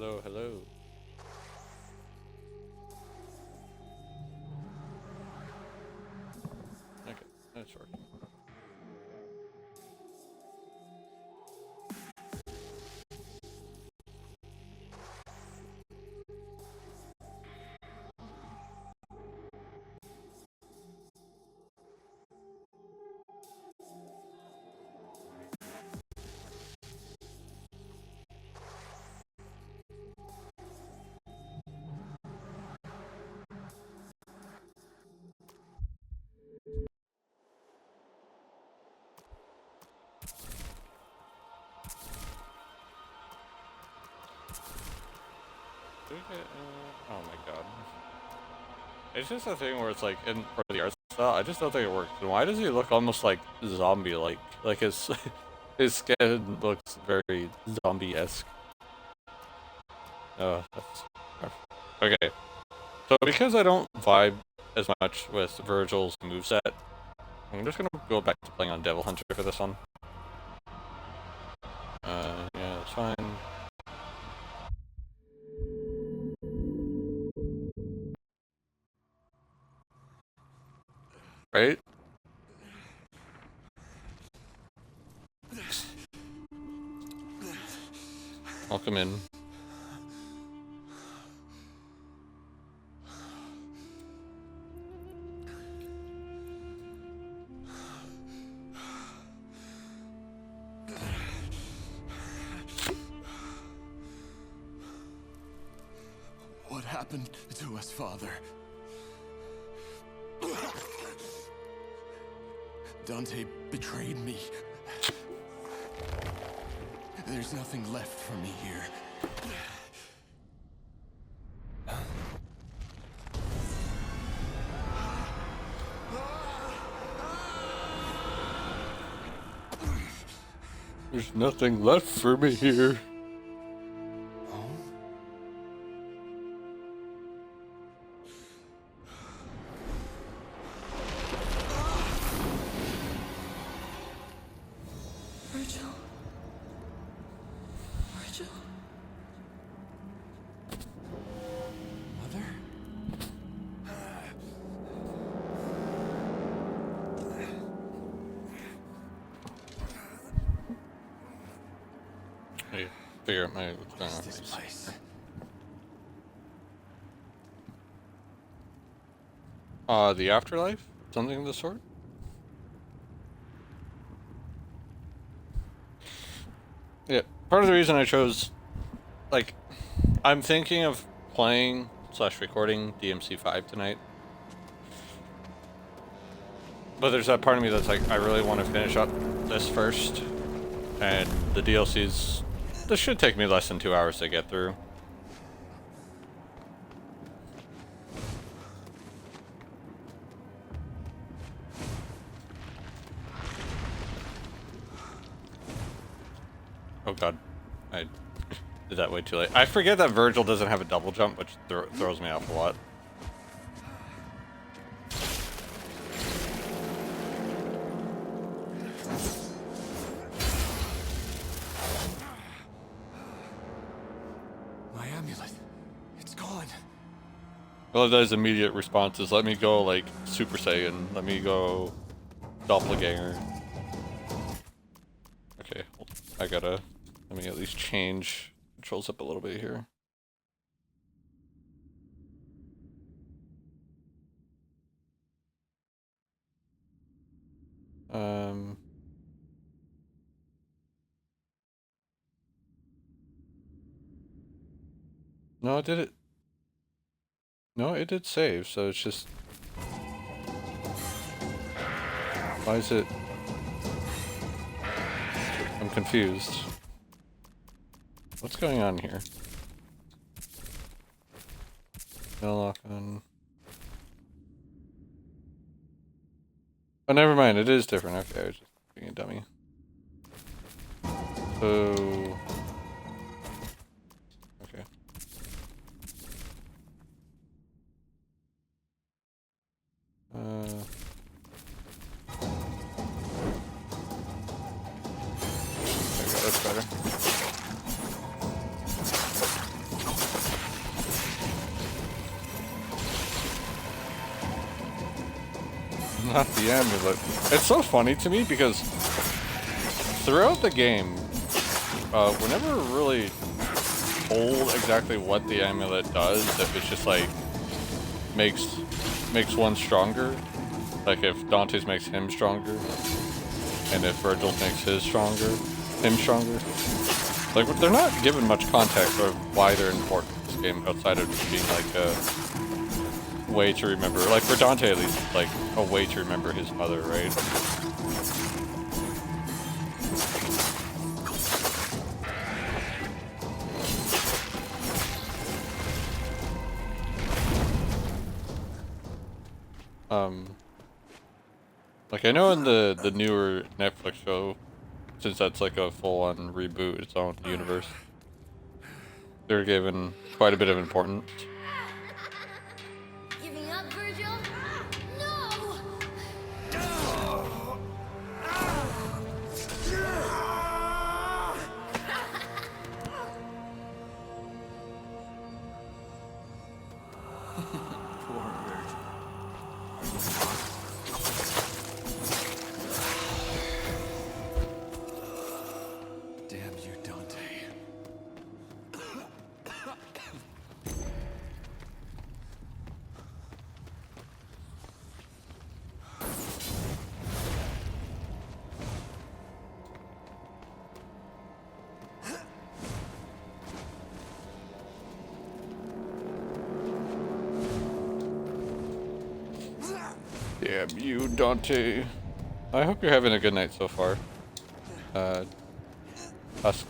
Hello, hello. Okay, that's working. Oh my god. It's just a thing where it's like, in for the art style, I just don't think it works. And why does he look almost like zombie-like? Like his his skin looks very zombie-esque. That's okay. So because I don't vibe as much with Vergil's moveset, I'm just gonna go back to playing on Devil Hunter for this one. Yeah, that's fine. Right? Welcome in. What happened to us, Father? Dante betrayed me. There's nothing left for me here. There's nothing left for me here. Vergil. Vergil. Mother? Hey, figure out what's going on. This place. The afterlife? Something of the sort? Yeah, part of the reason I chose, like, I'm thinking of playing / recording DMC 5 tonight. But there's that part of me that's like, I really want to finish up this first. And the DLCs, this should take me less than 2 hours to get through. Oh god, I did that way too late. I forget that Vergil doesn't have a double jump, which throws me off a lot. My amulet. It's gone. I love that his immediate response is, let me go, like, Super Saiyan. Let me go Doppelganger. Okay, I gotta... Let me at least change controls up a little bit here. No, it did it. No, it did save, so it's just... Why is it... I'm confused. What's going on here? No lock on... Oh, never mind, it is different. Okay, I was just being a dummy. So... Okay. There we go, that's better. Not the amulet. It's so funny to me because throughout the game, we're never really told exactly what the amulet does. If it's just like makes one stronger, like if Dante's makes him stronger, and if Vergil makes him stronger. Like they're not given much context of why they're important in this game outside of just being like a way to remember. Like for Dante at least, it's like a way to remember his mother, right? Like I know in the newer Netflix show, since that's like a full-on reboot, its own universe, they're given quite a bit of importance. Giving up, Vergil? No! Poor Vergil. Damn you, Dante. Damn you, Dante. I hope you're having a good night so far. Husk.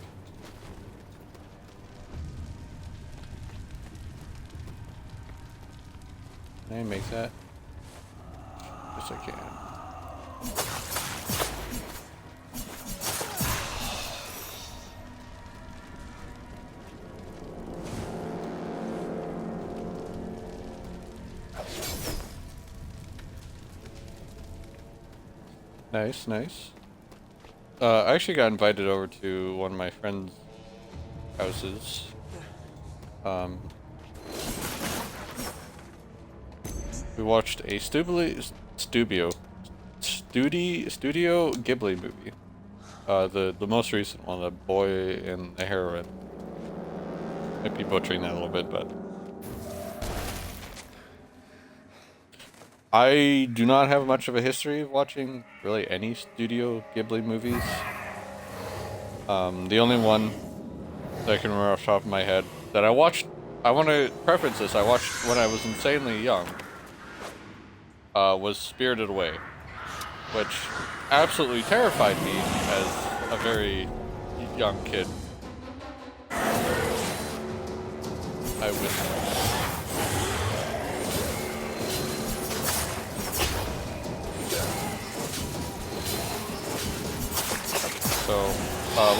Can I make that? Yes, I can. Nice, nice. I actually got invited over to one of my friends' houses. We watched a Studio Ghibli movie. The most recent one, The Boy and the Heroine. Might be butchering that a little bit, but I do not have much of a history of watching really any Studio Ghibli movies. The only one that I can remember off the top of my head that I watched, I want to preference this, I watched when I was insanely young, was Spirited Away, which absolutely terrified me as a very young kid. I was... So,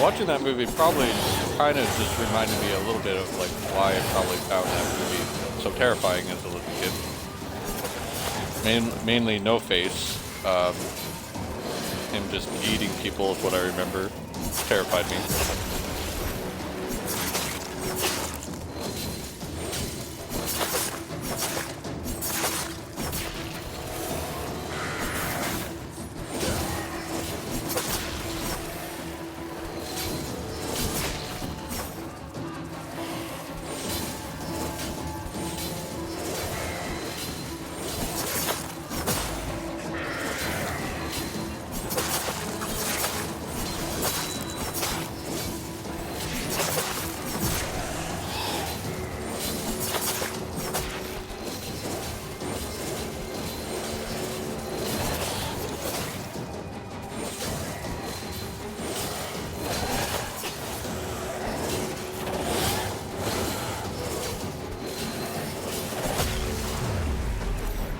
watching that movie probably kind of just reminded me a little bit of like why I probably found that movie so terrifying as a little kid. Mainly No Face. Him just eating people is what I remember. Terrified me.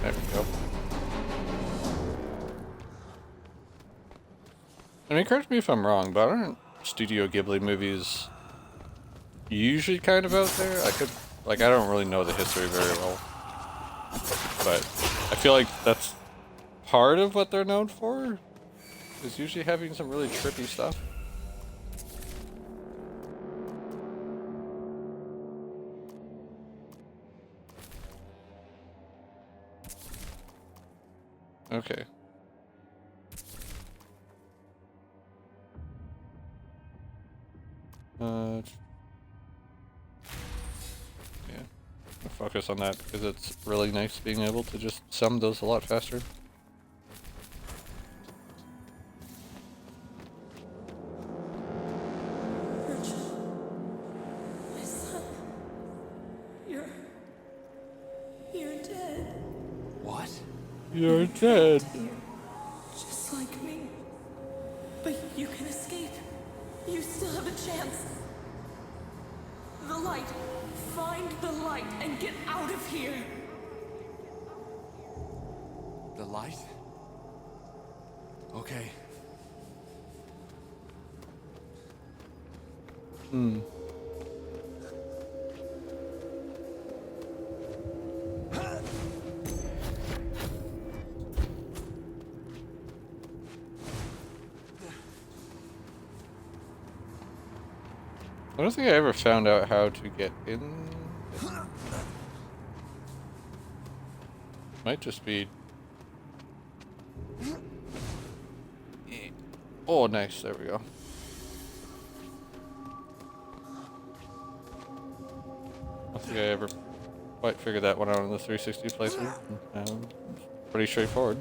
There we go. I mean, correct me if I'm wrong, but aren't Studio Ghibli movies usually kind of out there? I don't really know the history very well, but I feel like that's part of what they're known for, is usually having some really trippy stuff. Okay. Yeah. I'll focus on that because it's really nice being able to just sum those a lot faster. Vergil, my son, you're dead. What? You're dead. You're just like me. But you can escape. You still have a chance. The light. Find the light and get out of here. The light? Okay. I don't think I ever found out how to get in. Might just be. Oh, nice. There we go. I don't think I ever quite figured that one out on the 360 playthrough. Pretty straightforward.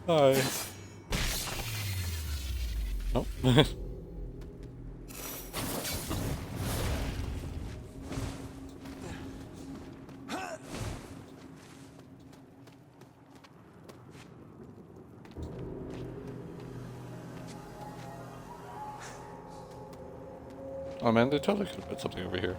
Hi. Nope. Oh man, they totally could have put something over here.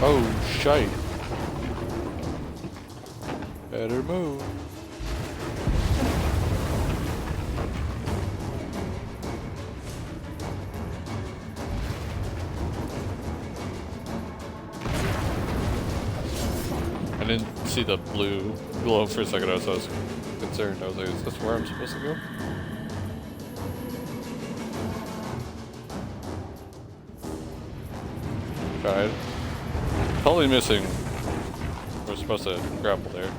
Oh, shite. Better move. I didn't see the blue glow for a second. I was concerned. I was like, is this where I'm supposed to go? Tried. Totally missing. We're supposed to grapple there.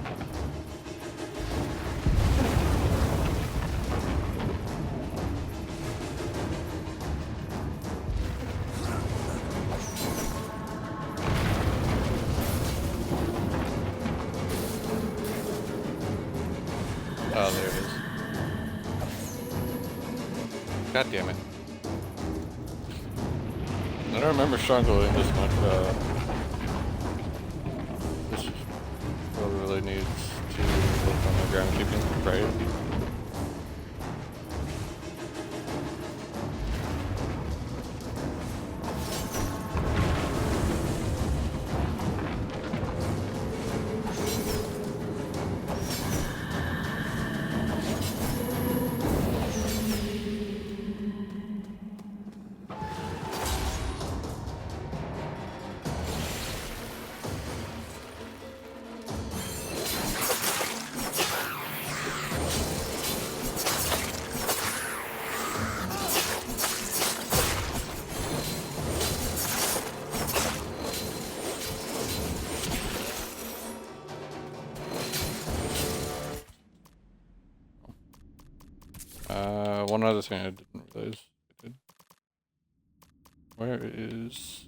Oh, there it is. God damn it. I don't remember struggling this much. This really needs to work on the ground keeping, right? One other thing I didn't realize I did. Where is...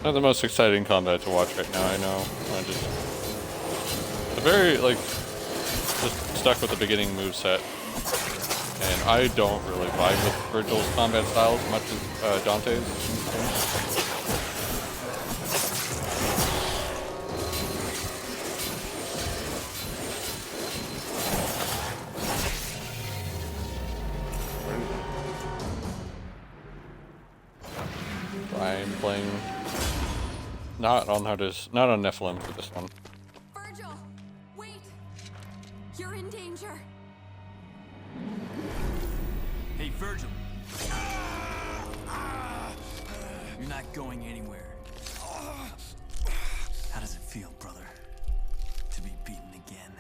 Not the most exciting combat to watch right now, I know. I just... I'm very, like, just stuck with the beginning moveset. And I don't really vibe with Vergil's combat style as much as Dante's. I'm playing... Not on Nephilim for this one. Vergil, wait! You're in danger. Hey, Vergil. You're not going anywhere. How does it feel, brother? To be beaten again?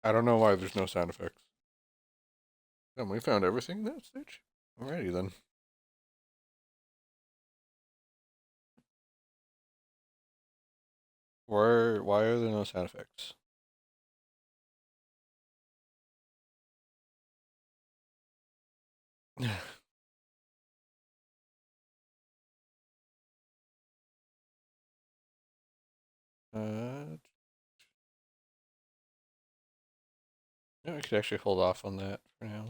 I don't know why there's no sound effects. And we found everything in that stage? Alrighty then. Why are there no sound effects? Yeah, I could actually hold off on that for now.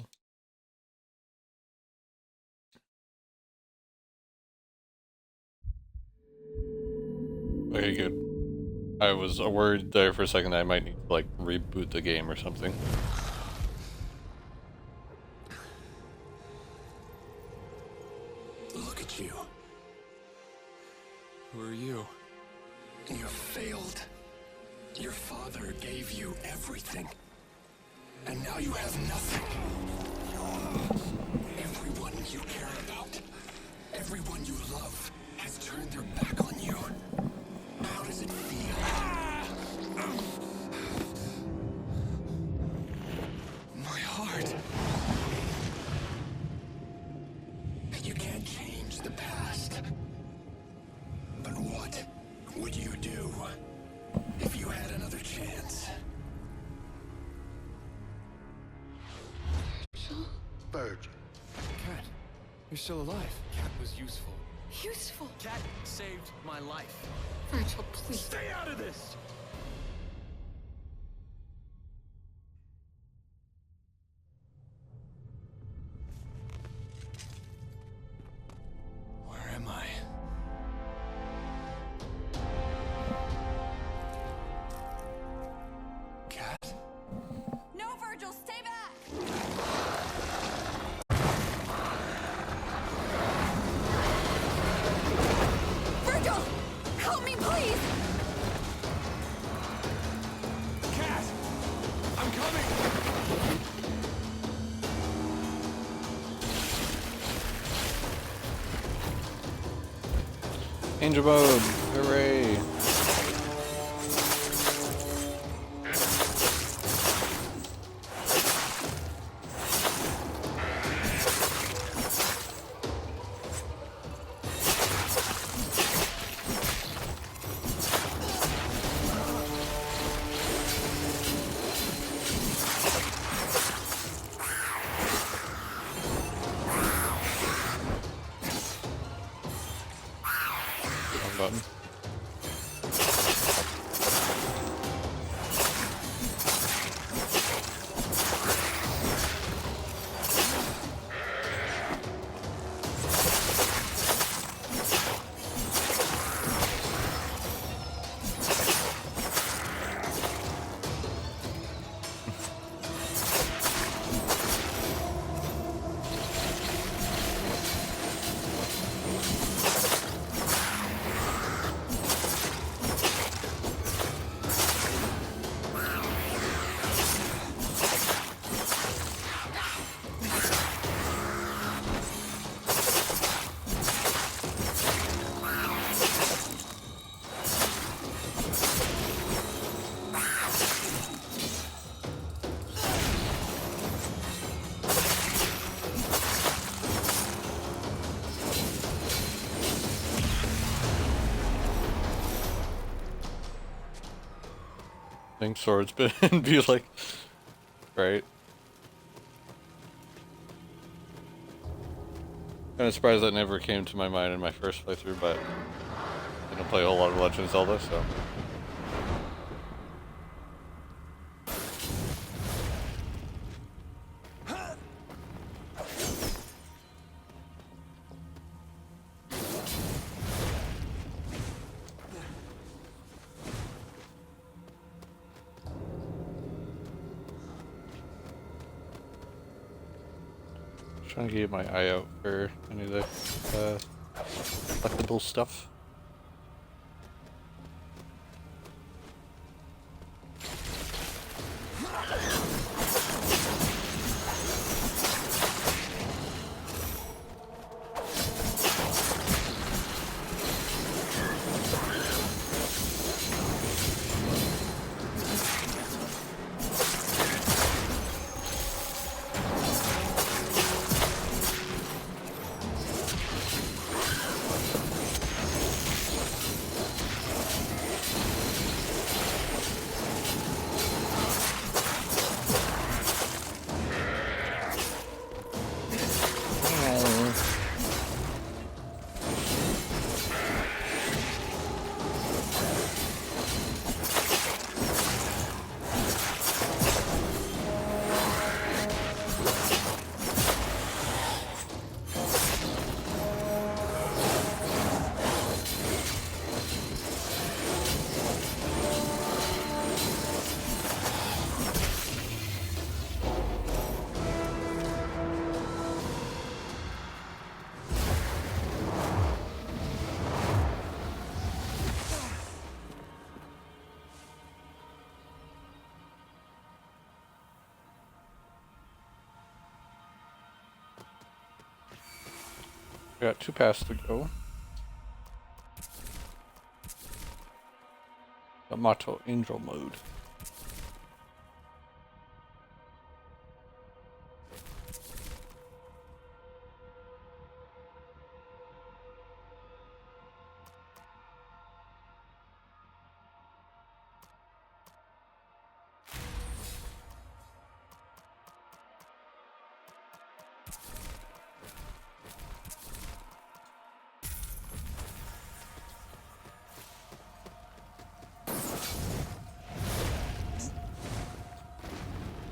Okay, good. I was worried there for a second that I might need to, like, reboot the game or something. Look at you. Who are you? You failed. Your father gave you everything. And now you have nothing. Everyone you care about, everyone you love, has turned their back on you. How does it feel? My heart. You can't change the past. You're still alive. Cat was useful. Useful. Cat saved my life. Vergil, please. Stay out of this! Where am I? Cat? No, Vergil, stay back! Vergil! Help me, please! Cat! I'm coming! Angel mode! Hooray! Wrong button. Think swords, but be like, right? Kind of surprised that never came to my mind in my first playthrough, but I don't play a whole lot of Legend of Zelda, so. Trying to keep my eye out for any of the collectible stuff. We got 2 paths to go. Yamato Angel mode.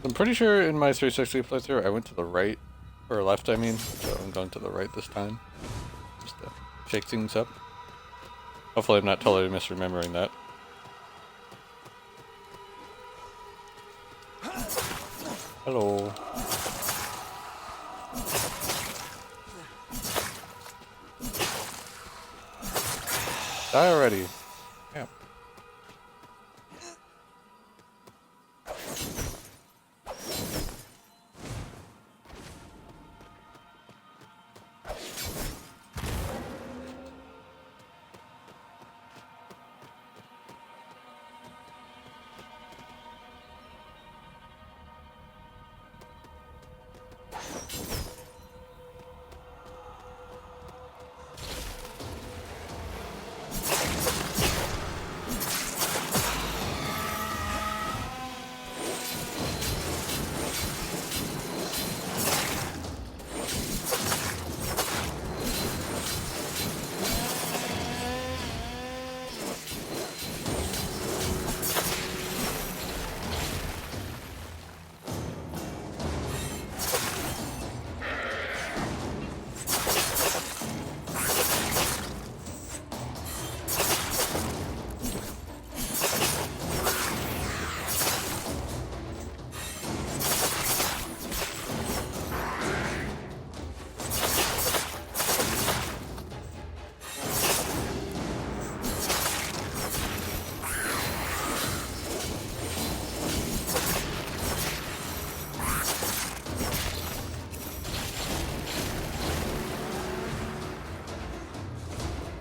I'm pretty sure in my 360 playthrough I went to the right, or left I mean, so I'm going to the right this time, just to shake things up. Hopefully I'm not totally misremembering that. Hello. Die already. Yeah.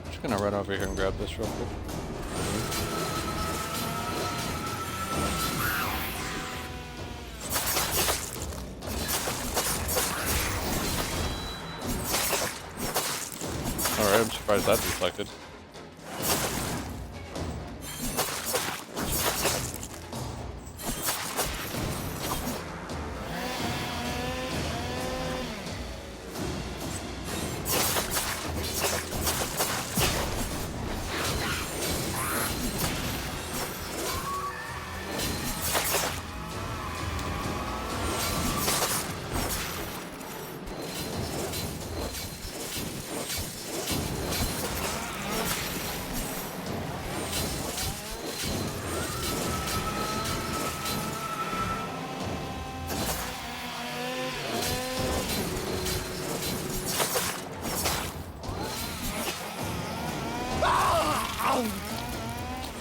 Just gonna run over here and grab this real quick. Alright, I'm surprised that deflected.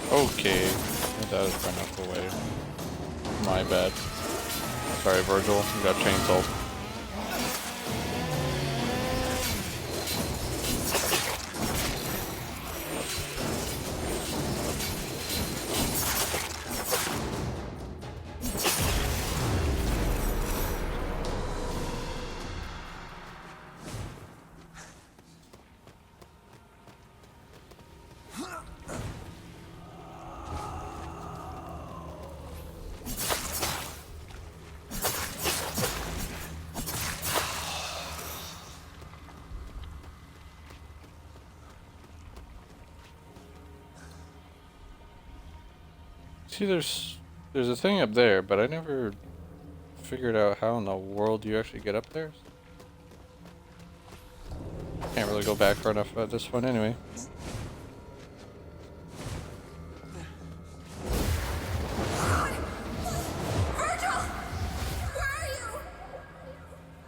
Okay, that was run up away. My bad. Sorry, Vergil, you got chainsawed. See, there's a thing up there, but I never figured out how in the world you actually get up there. Can't really go back far enough at this one anyway. Vergil! Where are you?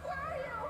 Where are you?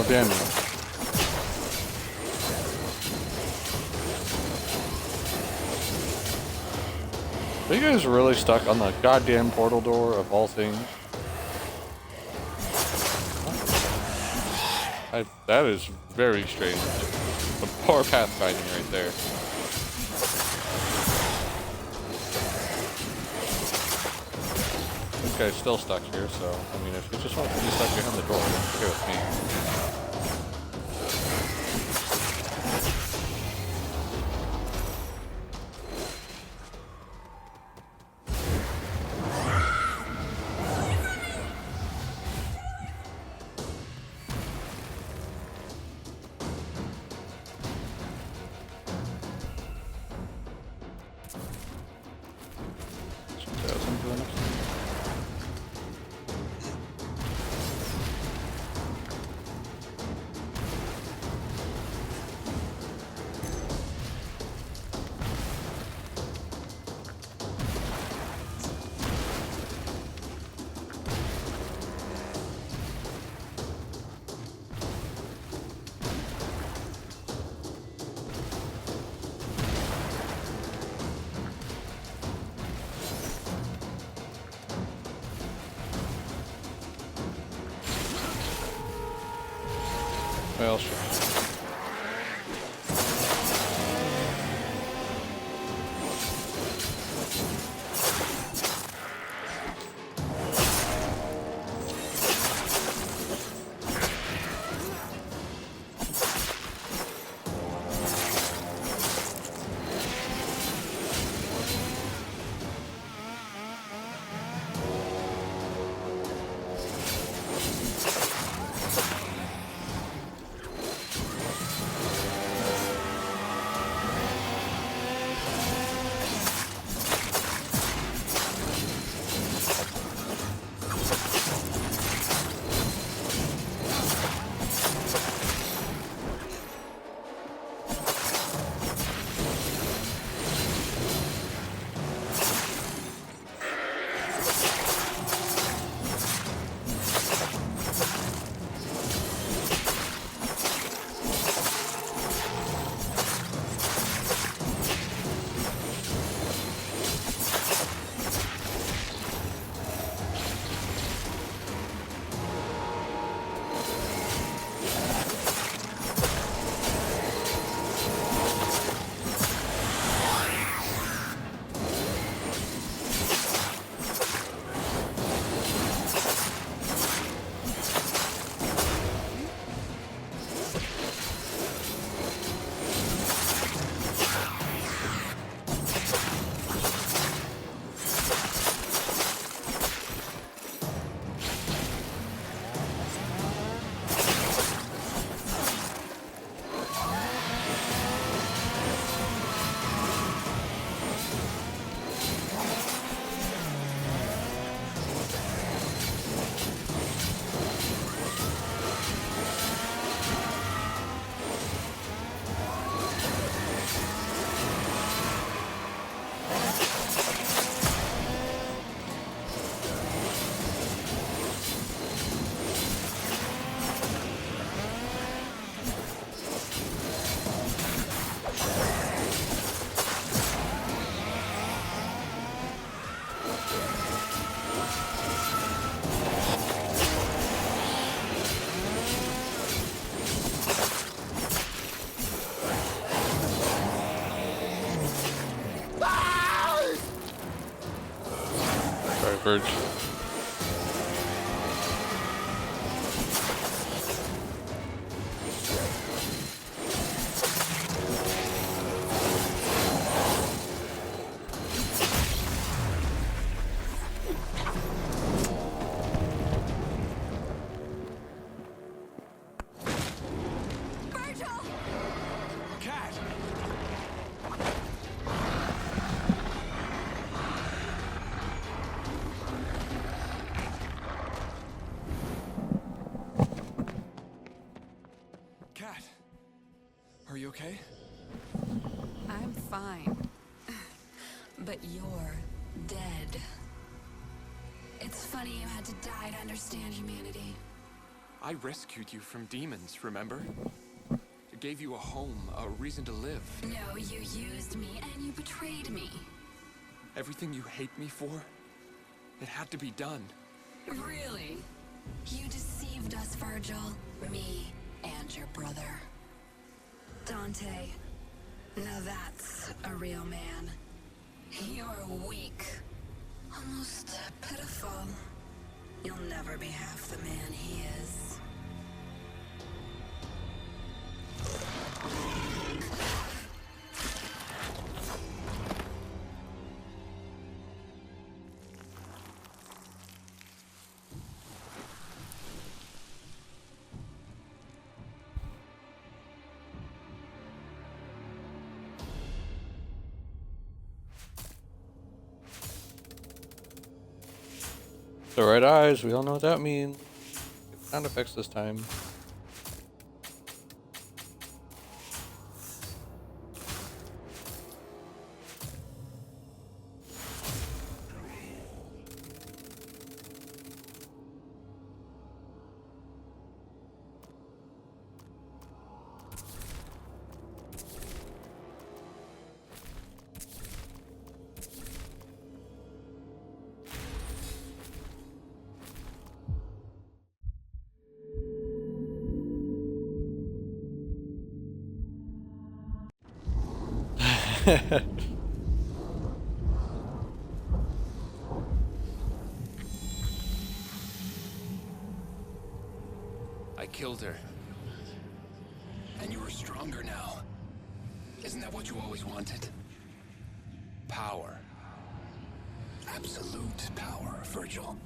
damn it. Are you guys really stuck on the goddamn portal door of all things? That is very strange. The poor pathfinding right there. This guy's still stuck here, so, I mean, if he just wants to be stuck behind the door, that's okay with me. Well, sure. Vergil. Are you okay? I'm fine. But you're dead. It's funny you had to die to understand humanity. I rescued you from demons, remember? I gave you a home, a reason to live. No, you used me and you betrayed me. Everything you hate me for, it had to be done. Really? You deceived us, Vergil. Me and your brother. Dante. Now that's a real man. You're weak. Almost pitiful. You'll never be half the man he is. The red eyes, we all know what that means. Sound effects this time. I killed her. And you are stronger now. Isn't that what you always wanted? Power. Absolute power, Vergil.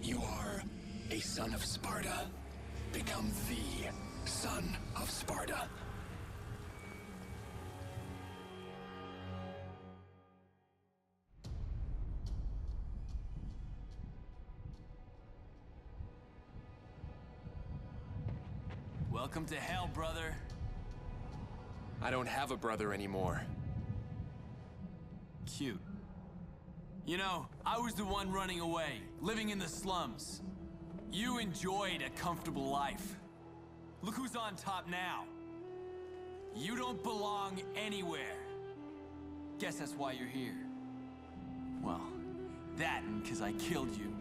You are a son of Sparta. Become the son of Sparta. Welcome to hell, brother. I don't have a brother anymore. Cute. You know, I was the one running away, living in the slums. You enjoyed a comfortable life. Look who's on top now. You don't belong anywhere. Guess that's why you're here. Well, that and 'cause I killed you.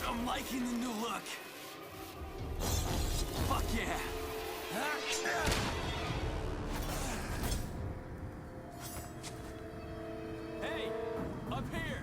I'm liking the new look. Fuck yeah. Hey, up here.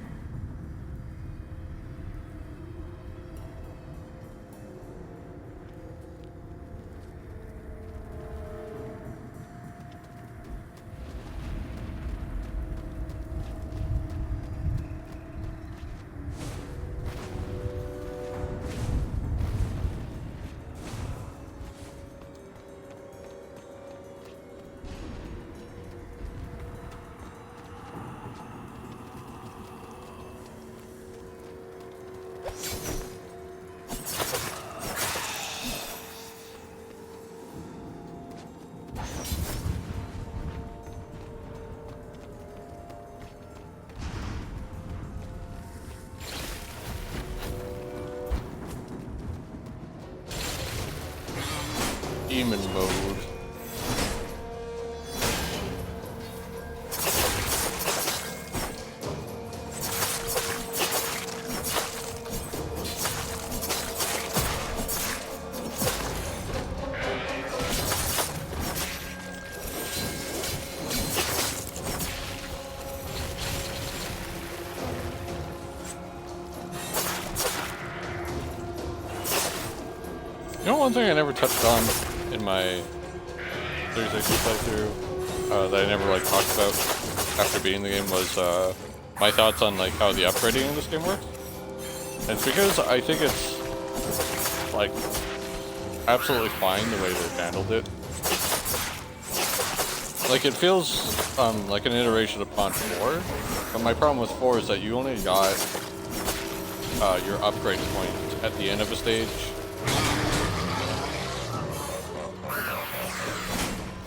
Demon mode. You know, one thing I never touched on in my 360 playthrough that I never like talked about after beating the game was my thoughts on like how the upgrading in this game works. And it's because I think it's like absolutely fine the way they've handled it. Like it feels like an iteration upon 4, but my problem with 4 is that you only got your upgrade point at the end of a stage.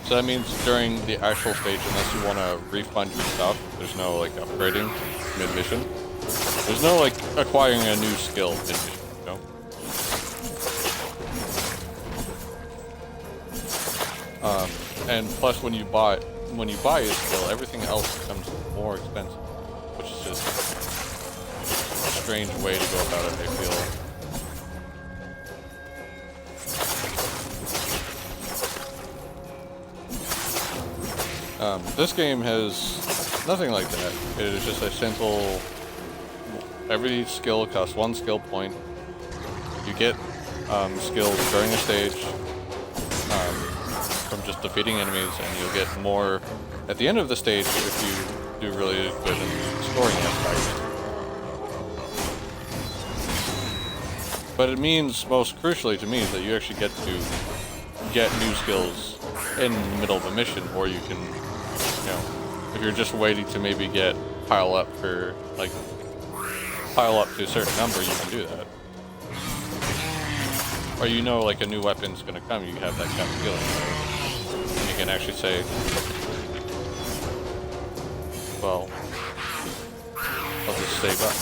So that means during the actual stage, unless you want to refund your stuff, there's no like upgrading mid-mission. There's no like acquiring a new skill mid-mission, you know? And plus when you buy a skill, everything else becomes more expensive, which is just a strange way to go about it, I feel. This game has nothing like that. It is just a simple, every skill costs 1 skill point. You get skills during a stage from just defeating enemies, and you'll get more at the end of the stage if you do really good in scoring aspects. But it means, most crucially to me, that you actually get to get new skills in the middle of a mission, or you can, you know, if you're just waiting to maybe pile up to a certain number, you can do that. Or you know, like a new weapon's gonna come, you have that kind of feeling. And you can actually say, well, I'll just save up.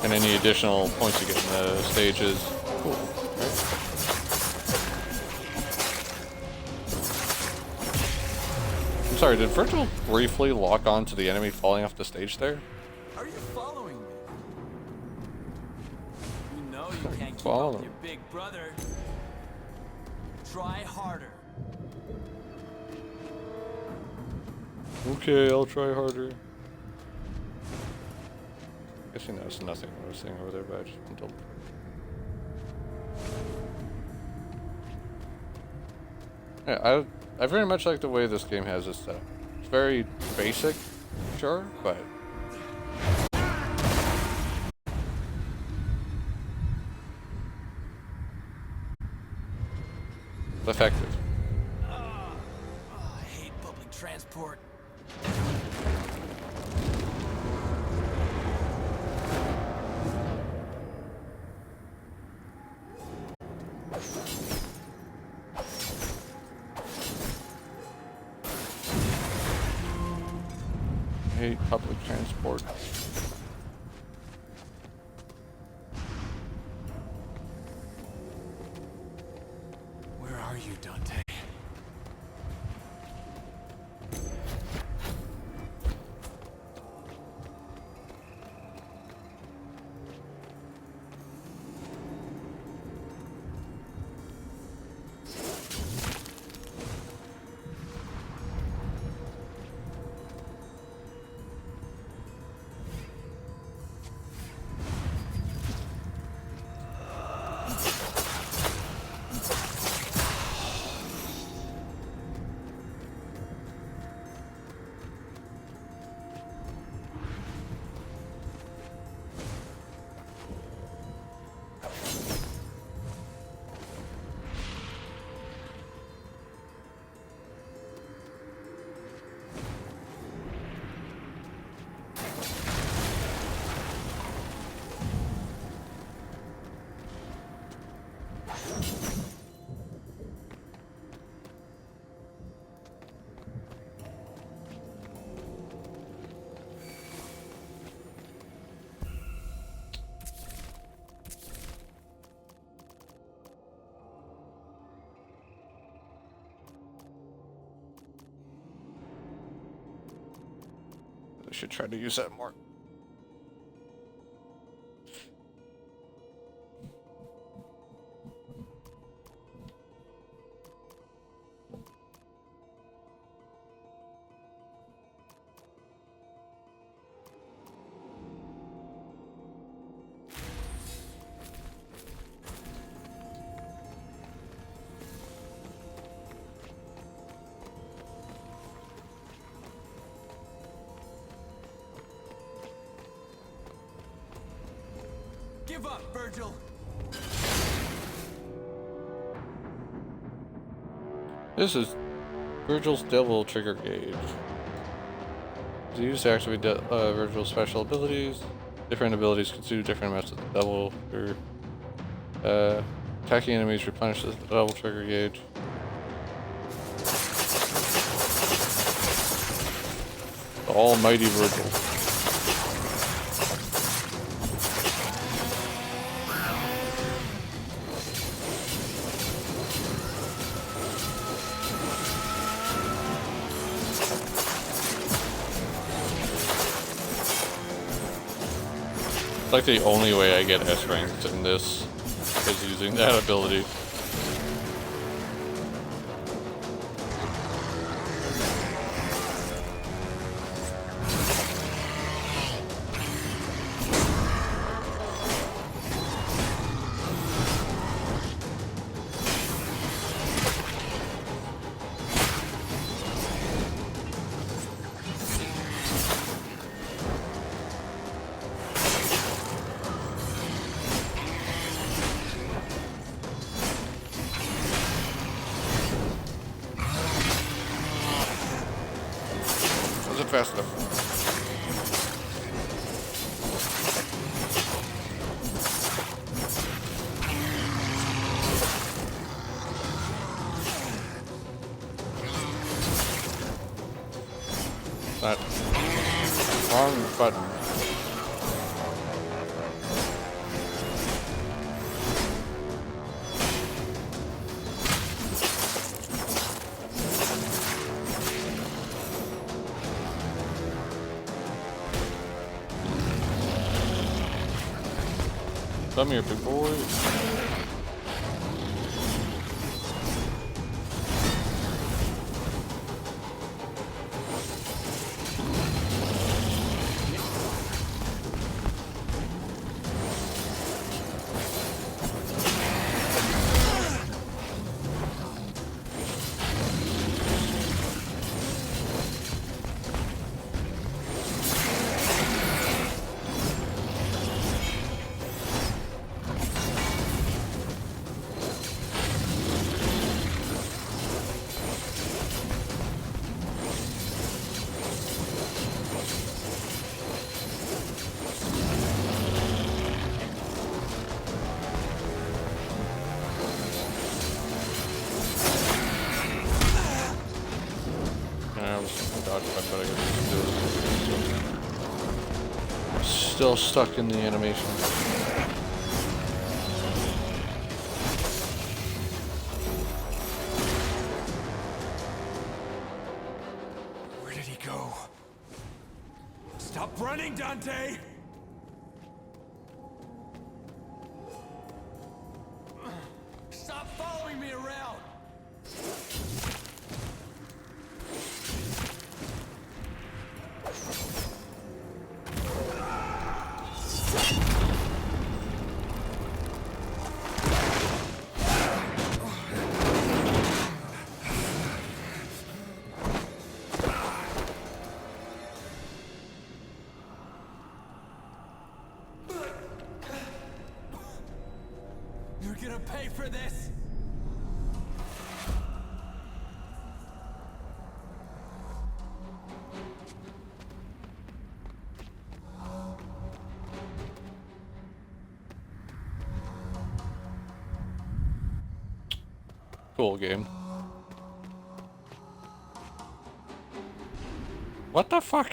And any additional points you get in the stages. Cool. Right? I'm sorry, did Vergil briefly lock on to the enemy falling off the stage there? Are you following me? You know you can't keep Follow. up with your big brother. Try harder. Okay, I'll try harder. Guessing that was nothing I was seeing over there, but I just want to double check. Yeah, I very much like the way this game has its setup. It's very basic, sure, but it's effective. I hate public transport. I hate public transport. Where are you, Dante? I should try to use that more. Give up, Vergil. This is Vergil's Devil Trigger Gauge. It's used to activate Vergil's special abilities. Different abilities consume different amounts of the double trigger. Attacking enemies replenishes the double trigger gauge. The almighty Vergil. It's like the only way I get S ranks in this is using that ability. Fast enough. That wrong button. Come here, big boy. Still stuck in the animation. Where did he go? Stop running, Dante! Stop following me around! You're gonna pay for this! Cool game. What the fuck?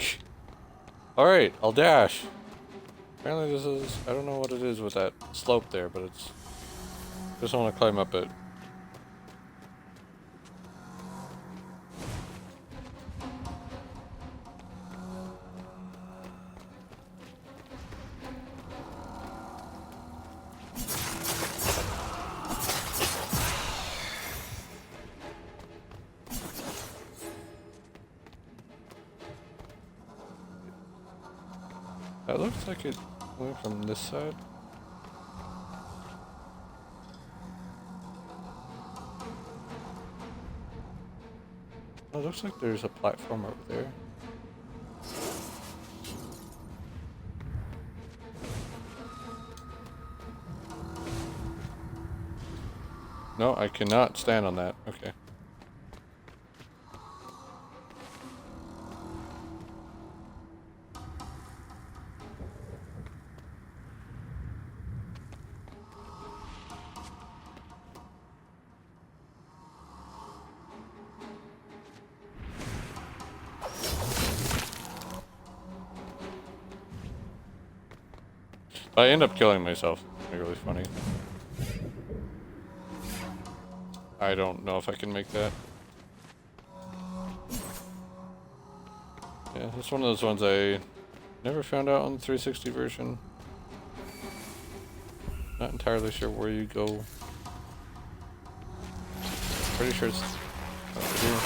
Alright, I'll dash. Apparently this is, I don't know what it is with that slope there, but it's, just want to climb up it. That looks like it went from this side. Oh, it looks like there's a platform over there. No, I cannot stand on that. Okay. But I end up killing myself. It's really funny. I don't know if I can make that. Yeah, it's one of those ones I never found out on the 360 version. Not entirely sure where you go. Pretty sure it's over here.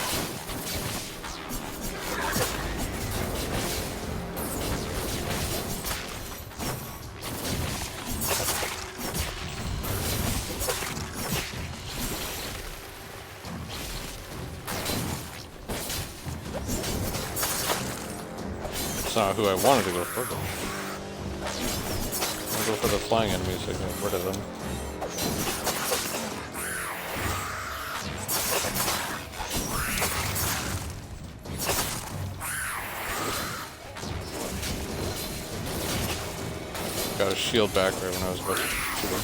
It's not who I wanted to go for, but I'll go for the flying enemies so I can get rid of them. Got a shield back right when I was about to shoot him.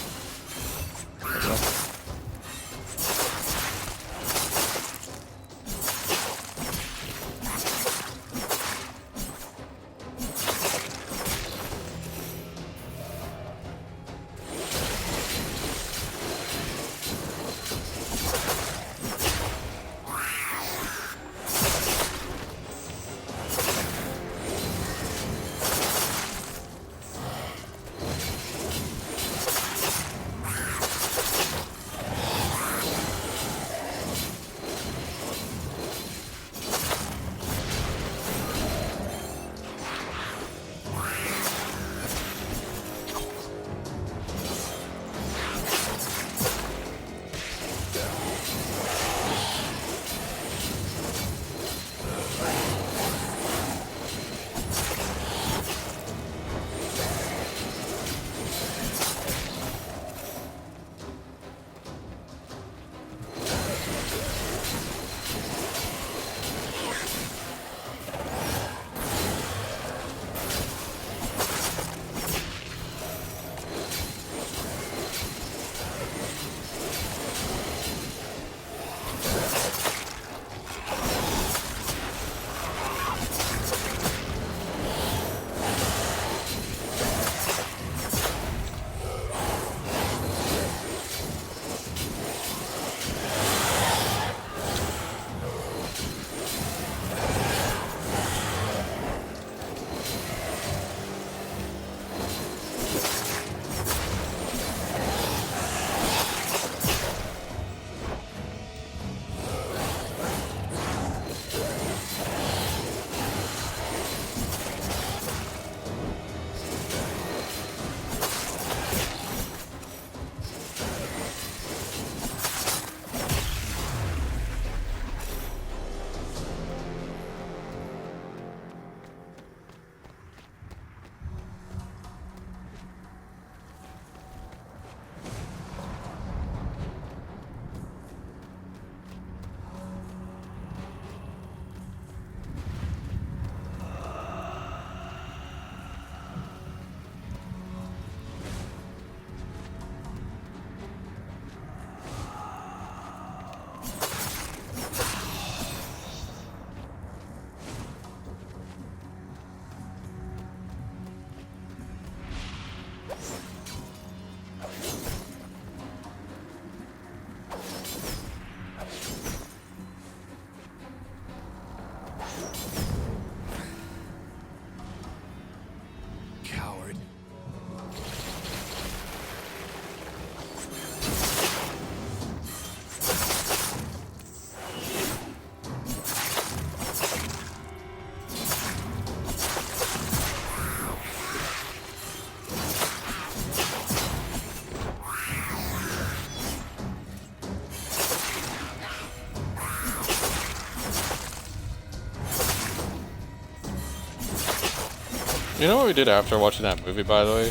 You know what we did after watching that movie, by the way?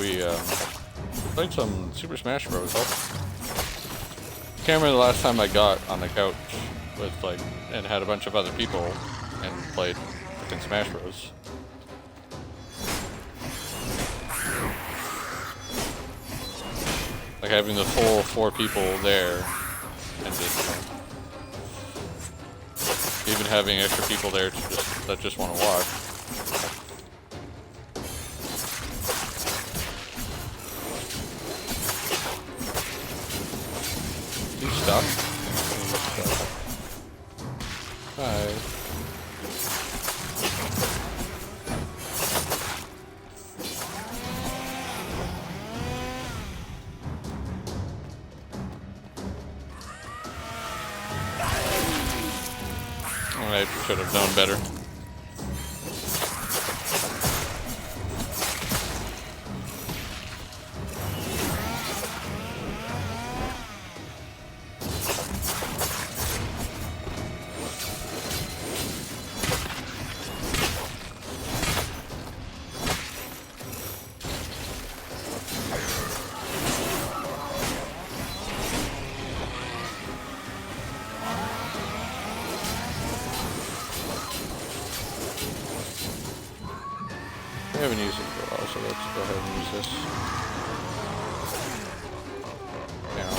We played some Super Smash Bros. Can't remember the last time I got on the couch with and had a bunch of other people and played freaking Smash Bros. Like having the full 4 people there and just even having extra people there that just want to watch. I should have known better. We haven't used it for a while, so let's go ahead and use this. Now.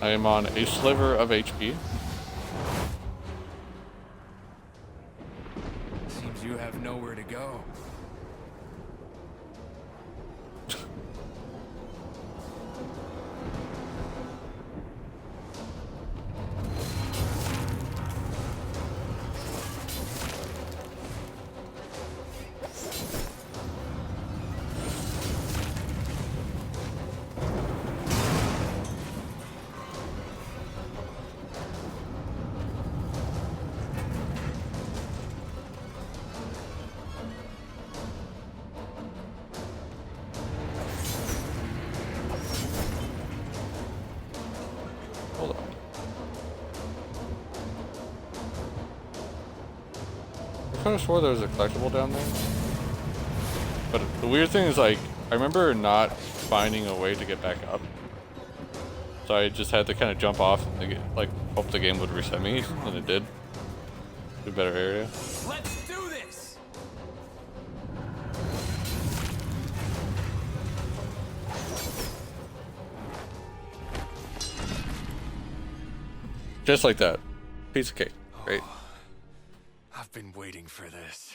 I am on a sliver of HP. Seems you have nowhere to go. Hold on. I kind of swore there was a collectible down there. But the weird thing is, like, I remember not finding a way to get back up. So I just had to kind of jump off and like hope the game would reset me, and it did. To a better area. Let's do this! Just like that. Piece of cake. Great. I've been waiting for this.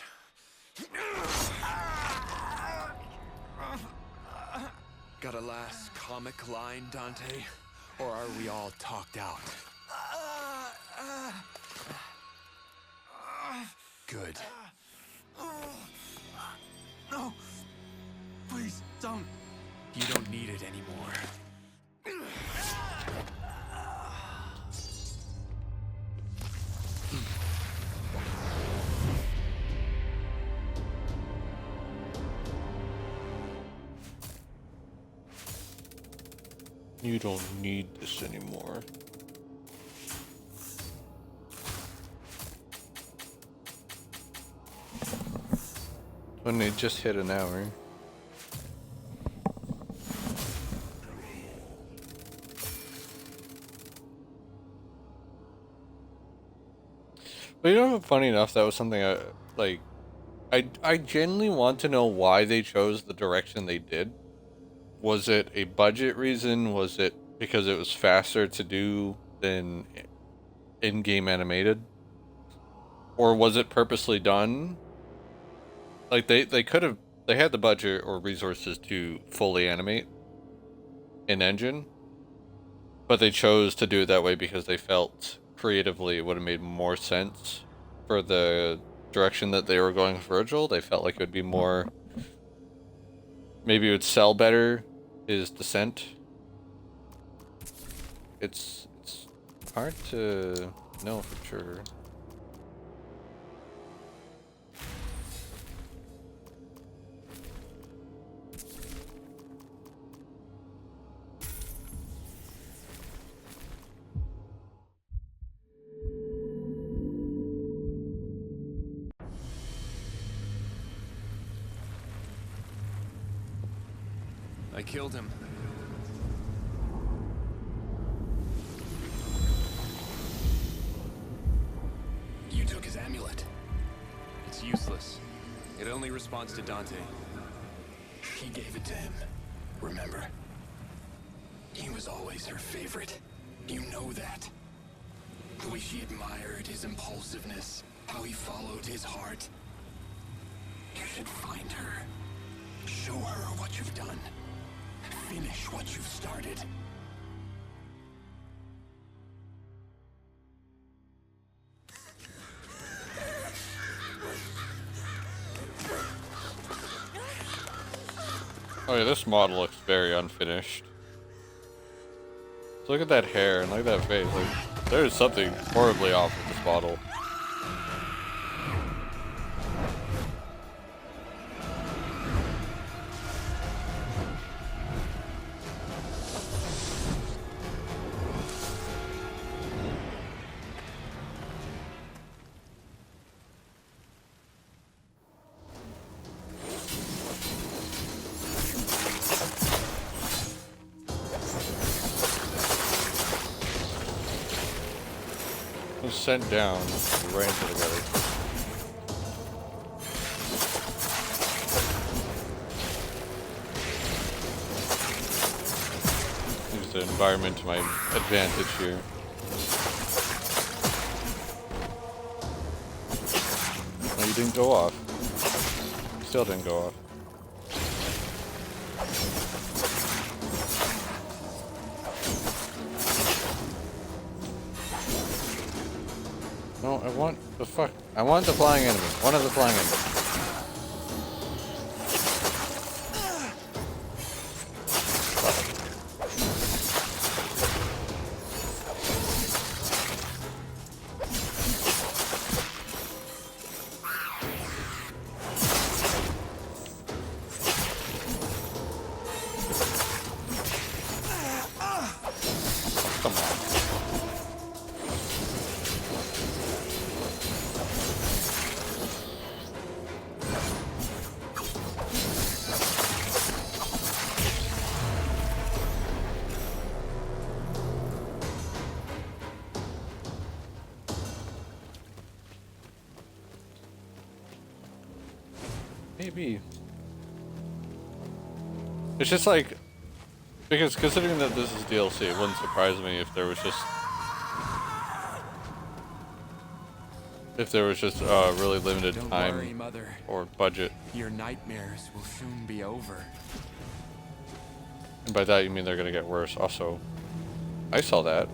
Got a last comic line, Dante? Or are we all talked out? Good. No! Please, don't! You don't need it anymore. You don't need this anymore. When they just hit an hour. But you know, funny enough, that was something I like. I genuinely want to know why they chose the direction they did. Was it a budget reason? Was it because it was faster to do than in-game animated? Or was it purposely done? Like they had the budget or resources to fully animate in engine, but they chose to do it that way because they felt creatively it would have made more sense for the direction that they were going with Vergil. They felt like it would be more, maybe it would sell better his descent. It's hard to know for sure. I killed him. You took his amulet. It's useless. It only responds to Dante. She gave it to him. Remember? He was always her favorite. You know that. The way she admired his impulsiveness, how he followed his heart. You should find her. Show her what you've done. Finish what you've started. Oh yeah, this model looks very unfinished. So look at that hair and look at that face. Like, there's something horribly off with this model. Was sent down right into the gutter. Use the environment to my advantage here. No, you didn't go off. You still didn't go off. No, I want the fuck. I want the flying enemy. One of the flying enemies. Come on. Maybe. It's just like, because considering that this is DLC, it wouldn't surprise me if there was just really limited Don't time worry, Mother. or budget. Your nightmares will soon be over. And by that you mean they're gonna get worse. Also, I saw that.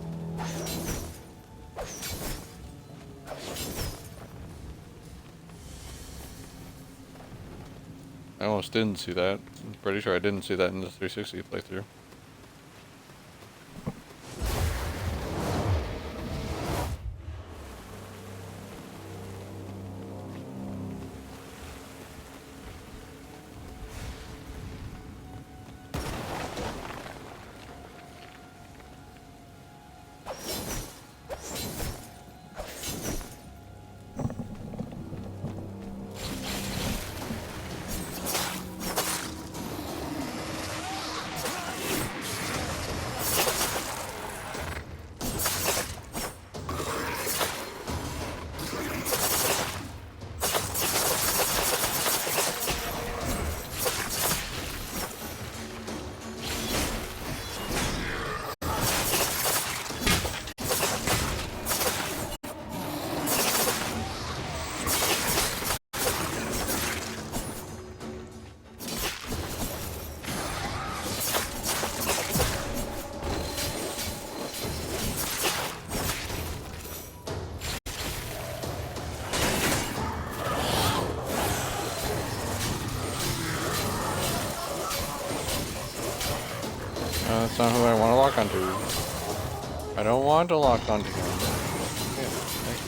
I almost didn't see that. I'm pretty sure I didn't see that in the 360 playthrough. That's not who I want to lock onto. I don't want to lock onto him. Yeah, thank you.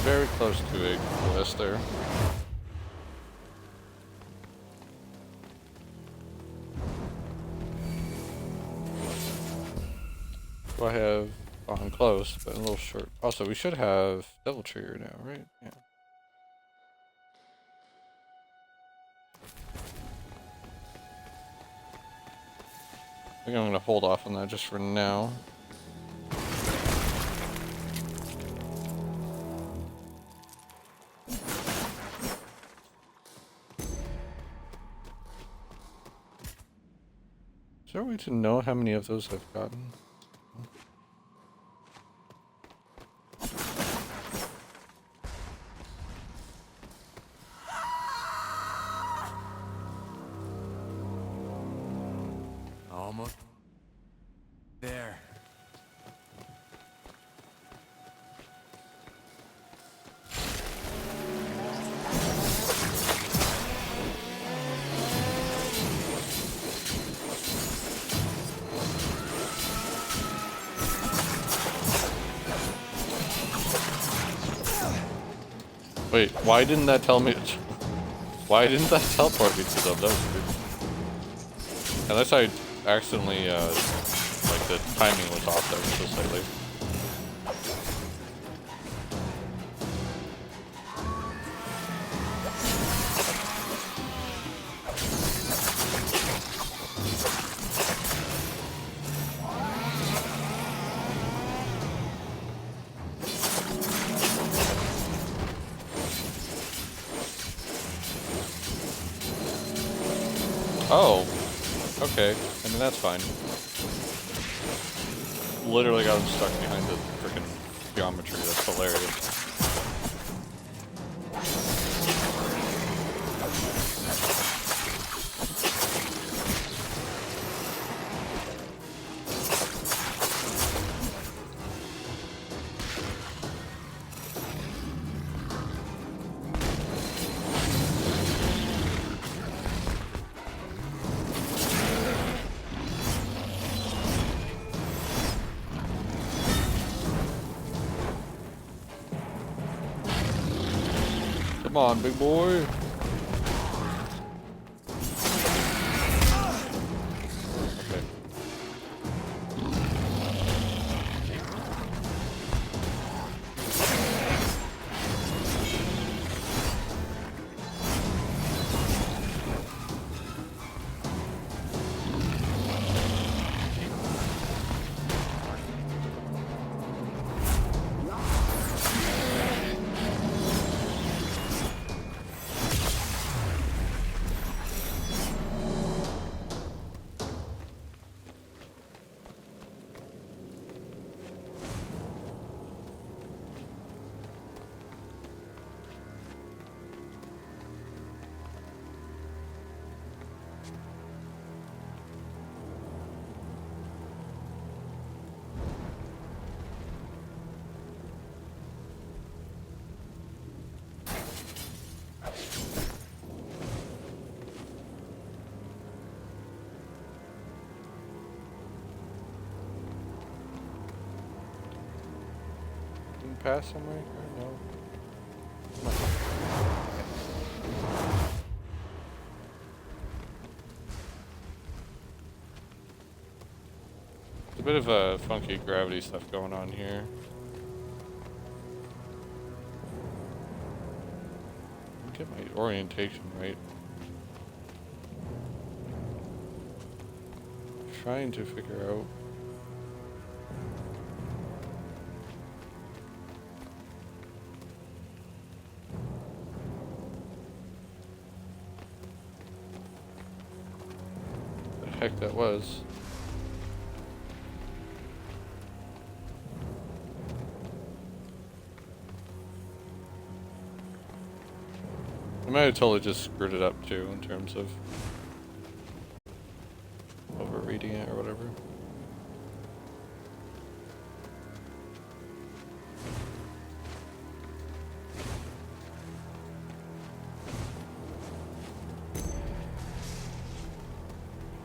very close to a list there. Do I have... Oh, I'm close, but a little short. Also, we should have Devil Trigger now, right? Yeah. I think I'm gonna hold off on that just for now. Is there a way to know how many of those I've gotten? Almost there. Wait, why didn't that tell me? Why didn't that teleport me to them? That was weird. Unless I accidentally, like the timing was off there just slightly. Oh, okay. I mean, that's fine. Literally got him stuck behind the freaking geometry. That's hilarious. Come on, big boy. Okay. Pass somewhere? No. There's a bit of a funky gravity stuff going on here. Get my orientation right. Trying to figure out. Heck that was. I might have totally just screwed it up too in terms of overreading it or whatever.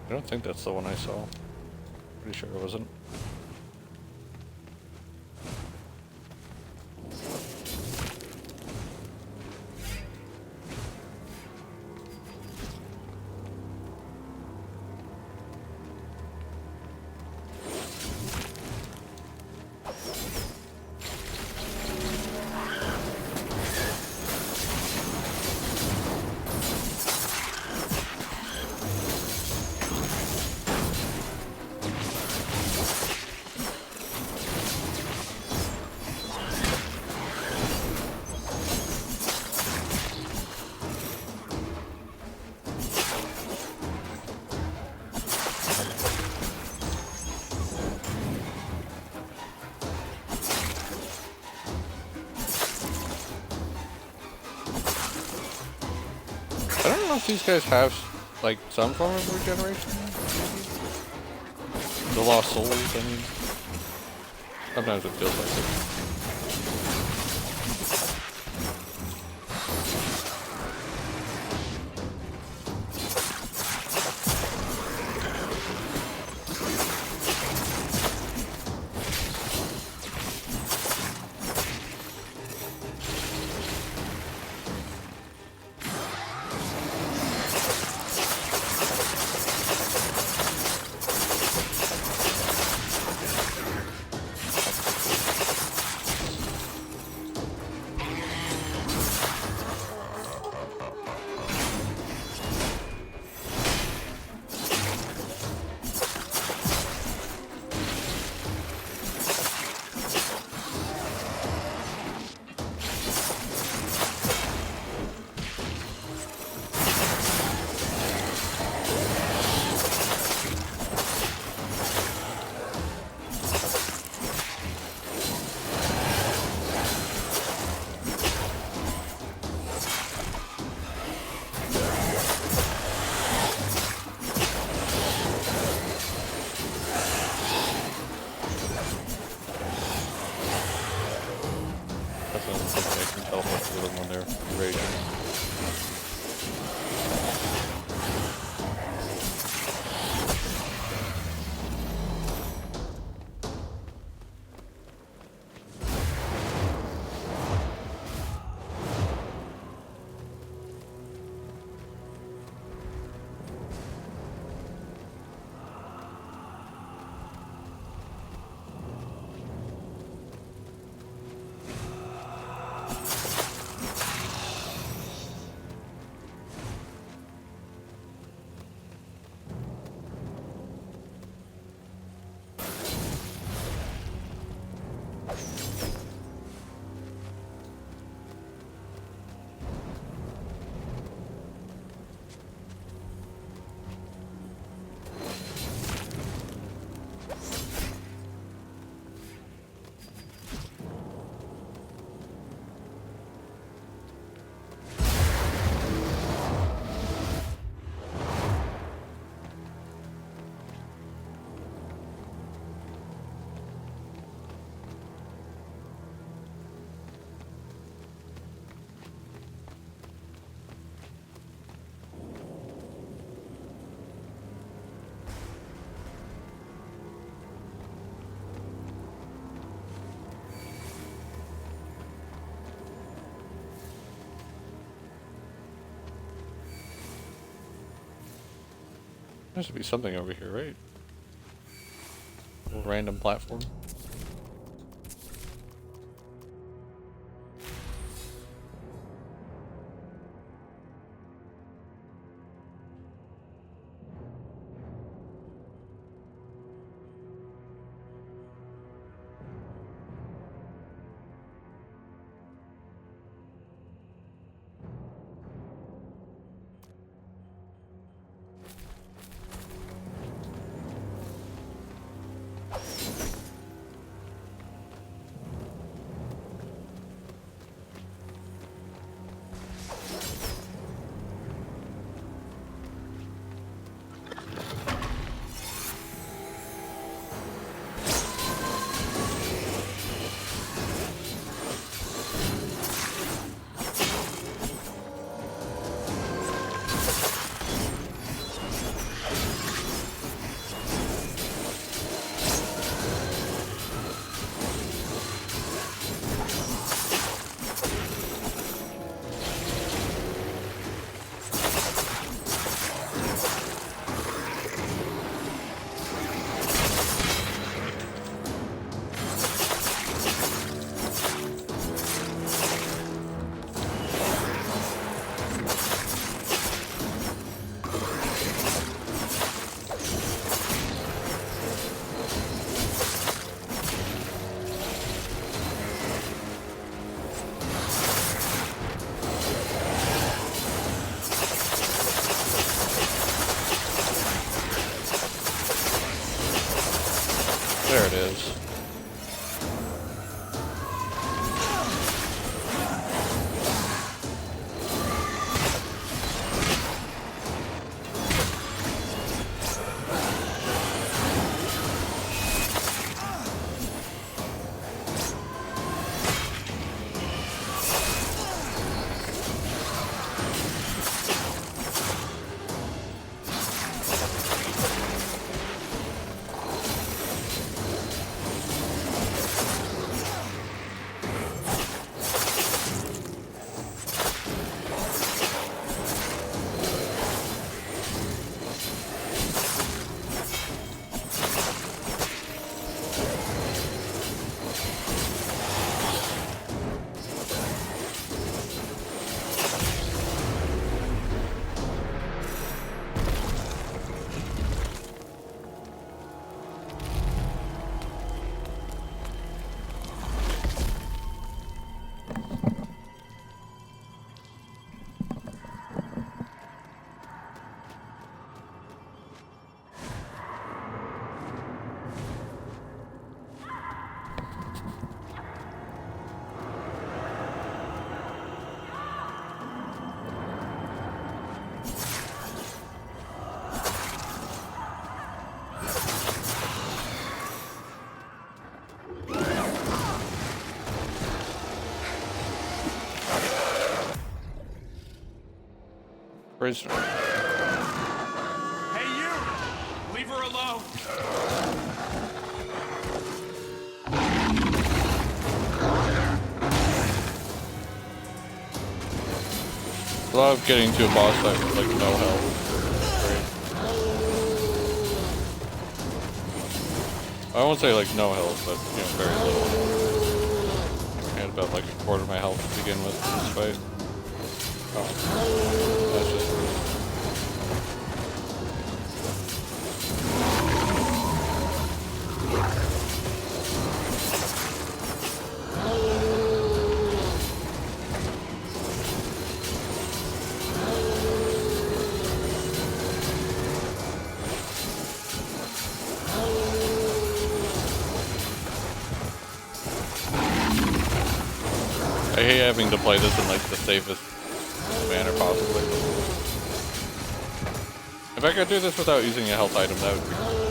I don't think that's the one I saw. Pretty sure it wasn't. I don't know if these guys have, like, some form of regeneration. The lost souls, I mean. Sometimes it feels like it. There should be something over here, right? A little random platform. There it is. Praise. Hey, you! Leave her alone! Love getting to a boss fight with like no health. Great. I won't say like no health, but you know, very little. I had about like a quarter of my health to begin with in this fight. Oh, that's just rude. I hate having to play this in like the safest manner possible. If I could do this without using a health item, that would be cool.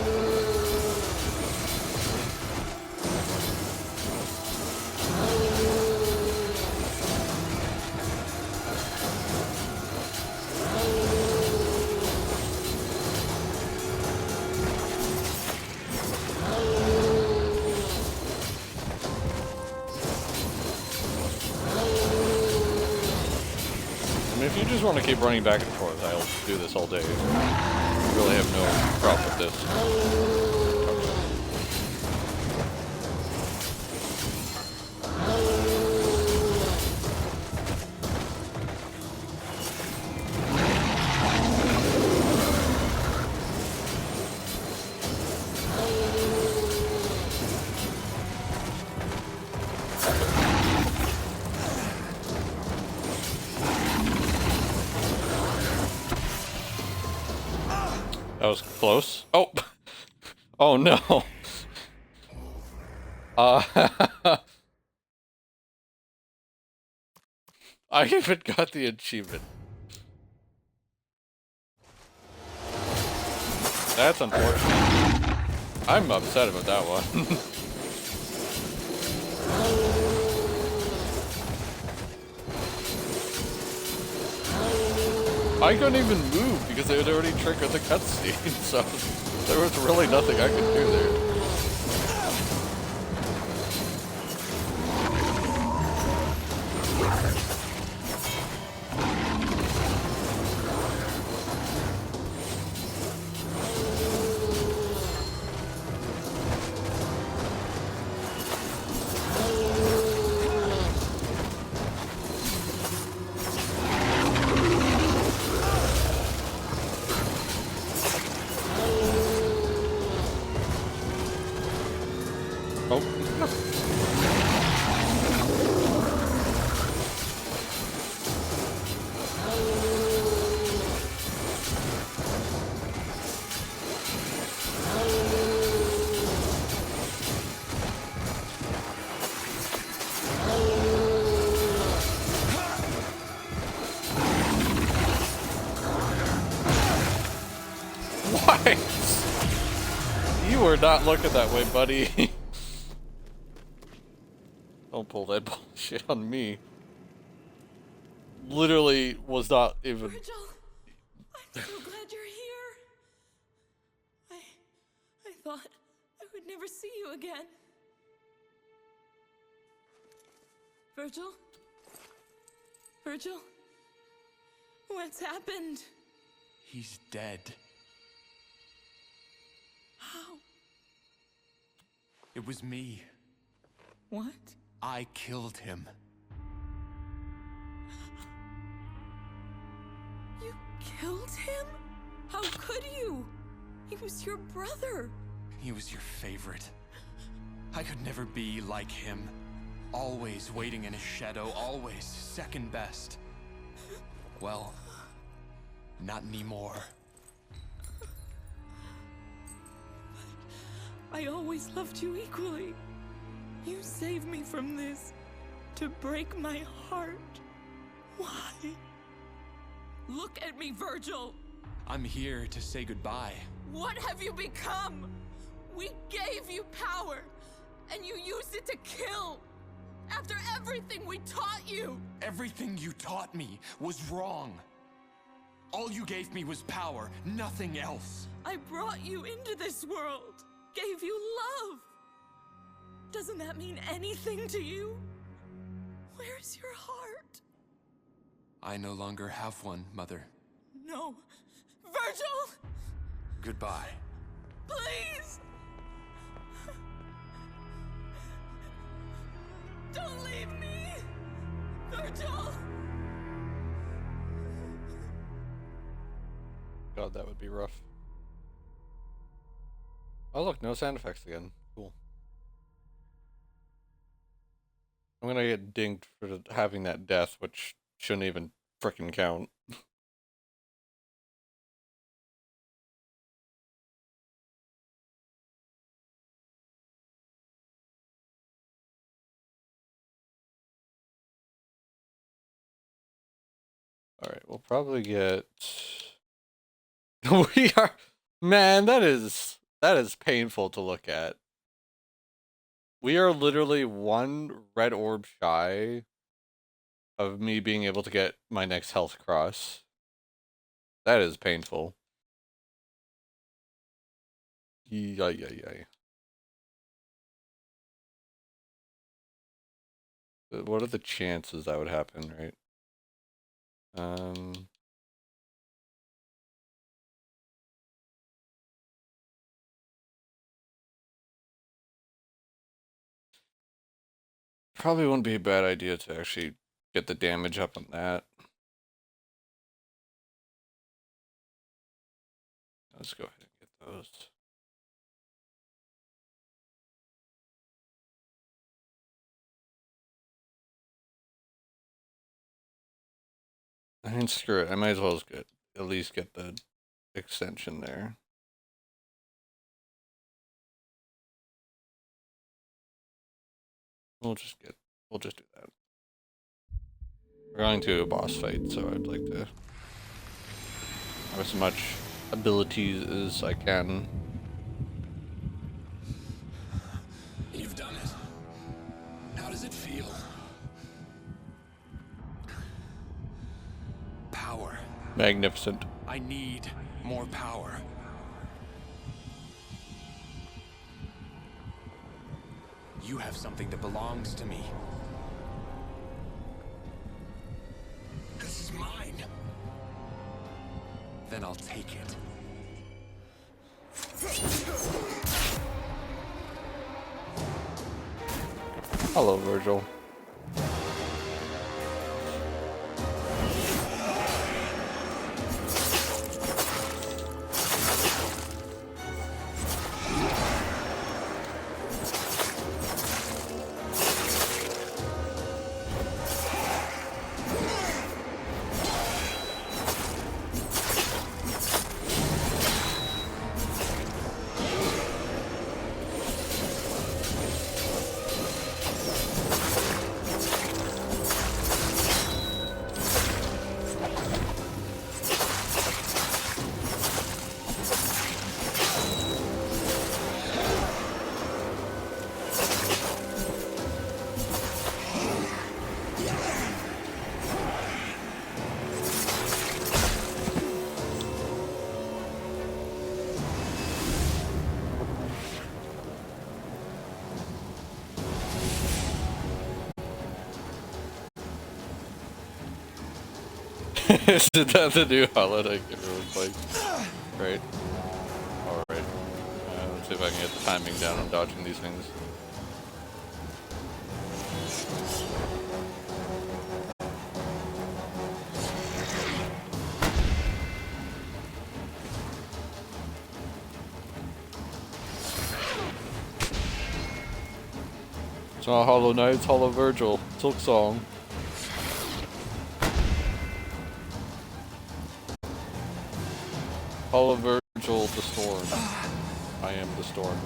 If you just want to keep running back and forth, I'll do this all day. I really have no problem with this. That was close. Oh! Oh no! I even got the achievement. That's unfortunate. I'm upset about that one. I couldn't even move because they had already triggered the cutscene, so there was really nothing I could do there. You were not looking that way, buddy. Don't pull that bullshit on me. Literally was not even... Vergil, I'm so glad you're here. I thought I would never see you again. Vergil? Vergil? What's happened? He's dead. How? It was me. What? I killed him. You killed him? How could you? He was your brother. He was your favorite. I could never be like him. Always waiting in his shadow, always second best. Well, not anymore. I always loved you equally. You saved me from this to break my heart. Why? Look at me, Vergil. I'm here to say goodbye. What have you become? We gave you power, and you used it to kill. After everything we taught you. Everything you taught me was wrong. All you gave me was power, nothing else. I brought you into this world, gave you love. Doesn't that mean anything to you? Where's your heart? I no longer have one, Mother. No. Vergil! Goodbye. Please! Don't leave me! Vergil! God, that would be rough. Oh look, no sound effects again. Cool. I'm gonna get dinged for having that death, which shouldn't even frickin' count. Alright, we'll probably get... We are... Man, that is painful to look at. We are literally one red orb shy of me being able to get my next health cross. That is painful. Yay. What are the chances that would happen, right? Probably wouldn't be a bad idea to actually get the damage up on that. Let's go ahead and get those. I mean, screw it. I might as well get at least get the extension there. We'll just do that. We're going to a boss fight, so I'd like to have as much abilities as I can. You've done it. How does it feel? Power. Magnificent. I need more power. You have something that belongs to me. This is mine. Then I'll take it. Hello, Vergil. Is that the new holiday it looks like? Right. Alright. Let's see if I can get the timing down on dodging these things. It's not Hollow Knight, it's Hollow Vergil. Silk Song. Hollow Vergil, the storm. I am the storm.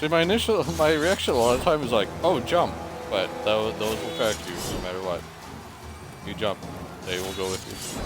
See, my reaction a lot of times is like, oh, jump. But those will track you no matter what. You jump, they will go with you.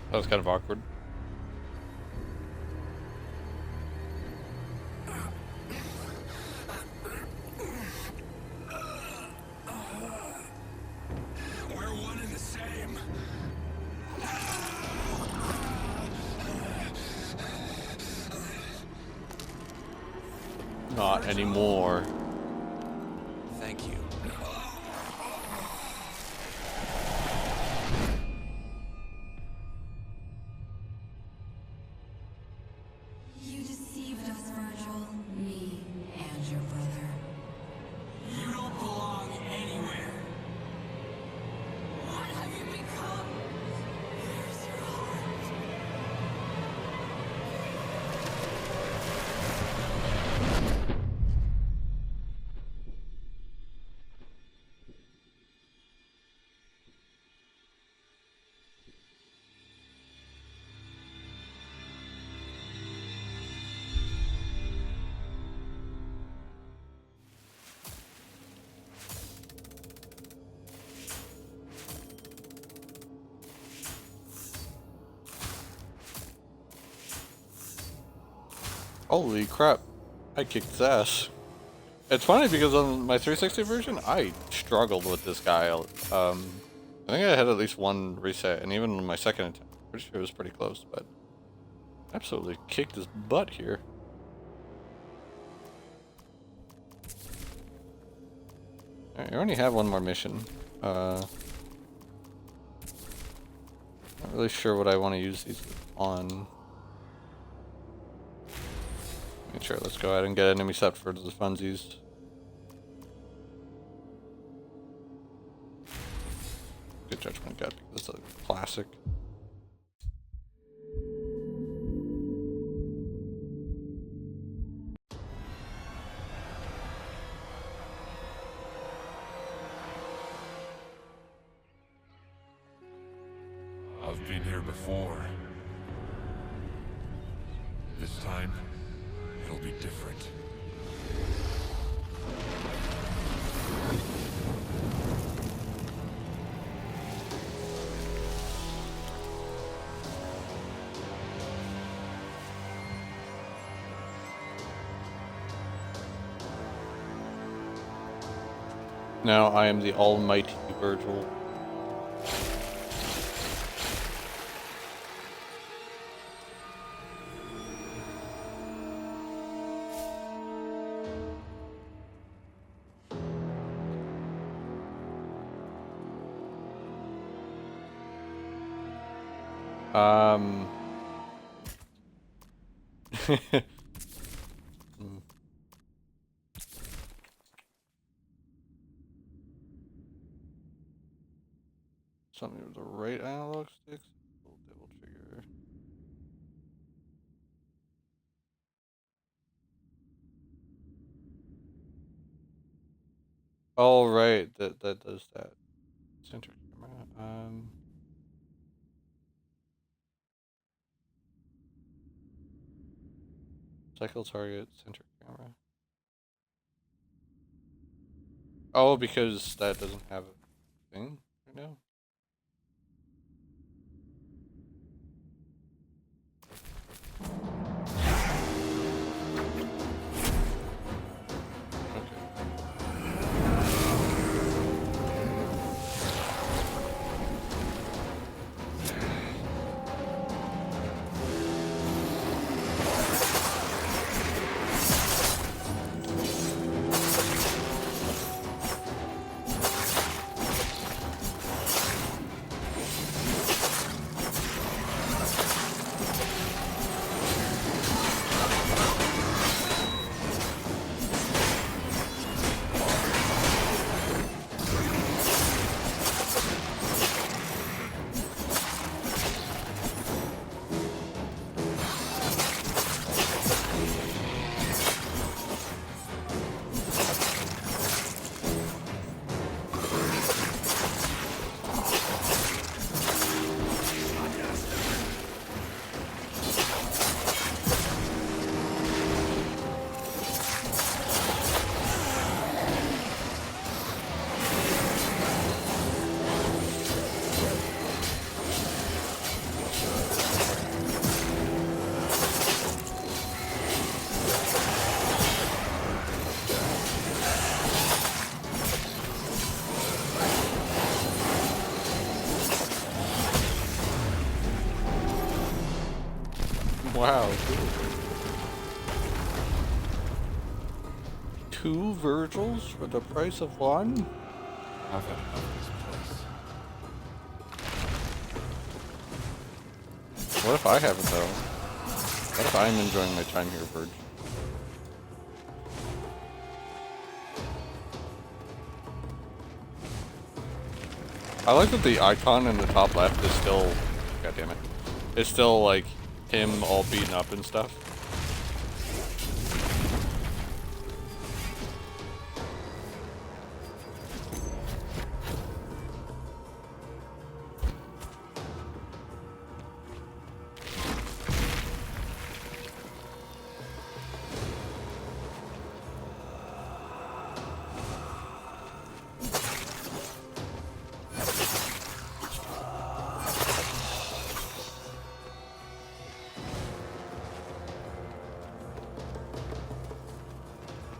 That was kind of awkward. We're one and the same. Not anymore. Thank you. You deceived us, Vergil. Me and your brother. You don't belong anywhere. What have you become? Here's your heart. Holy crap. I kicked his ass. It's funny because on my 360 version, I struggled with this guy. I think I had at least one reset, and even on my second attempt, pretty sure it was pretty close, but absolutely kicked his butt here. Alright, I only have one more mission. Not really sure what I want to use these on. Sure, let's go ahead and get enemy set for the funsies. Good judgment, God. This is a classic. I've been here before. This time, it'll be different. Now I am the almighty Vergil. Something with the right analog sticks. Double trigger. Oh right, that does that. Center camera. Cycle target, center camera. Oh, because that doesn't have a thing right now. Wow. Two Vergils for the price of one? I've had enough of this place. What if I haven't though? What if I'm enjoying my time here, Verge? I like that the icon in the top left is still, god damn it, it's still like him all beaten up and stuff.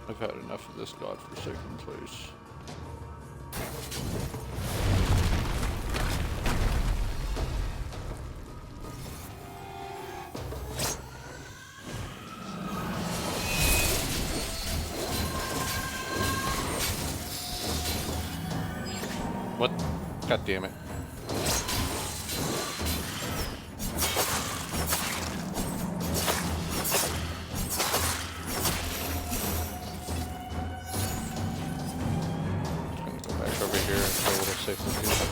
I've had enough of this godforsaken place. What? God damn it. Over here, so a little safer here.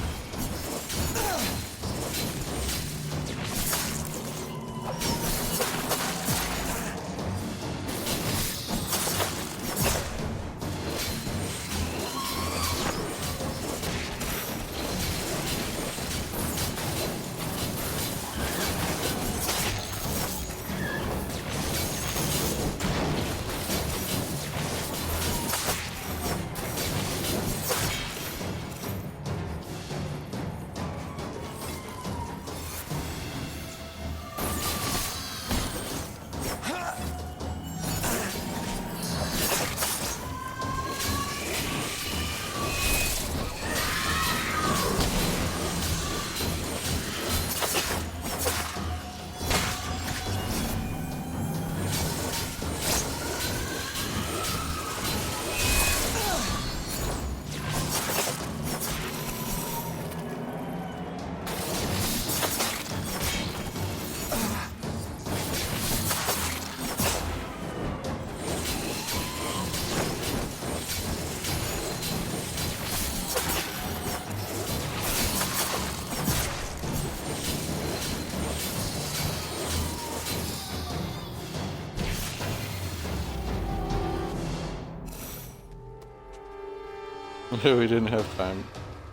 We didn't have time.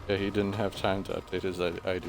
Yeah, he didn't have time to update his ID.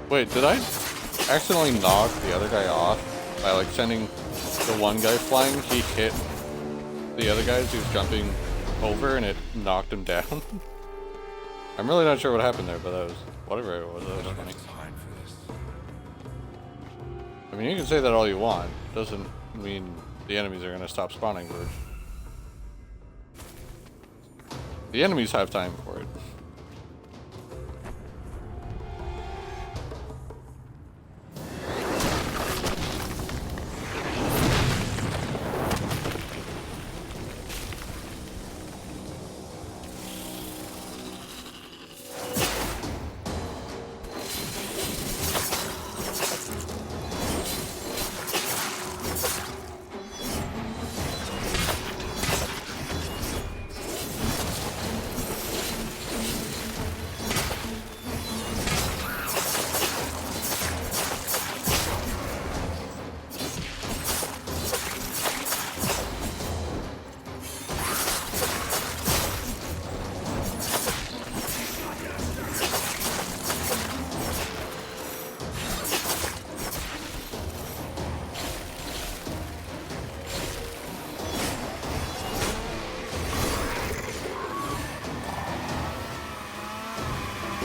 Wait, did I accidentally knock the other guy off by like sending the one guy flying? He hit the other guy as he was jumping over and it knocked him down. I'm really not sure what happened there, but that was whatever it was. That was funny. Time for this. I mean, you can say that all you want. Doesn't mean the enemies are gonna stop spawning, Verge. The enemies have time for it.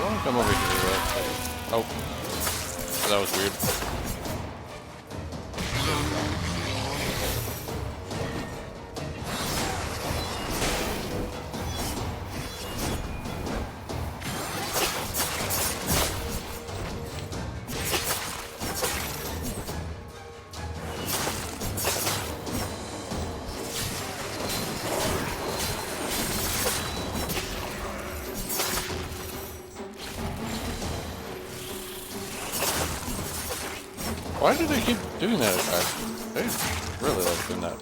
want to come over here. Oh, that was weird. Why do they keep doing that attack? They really like doing that.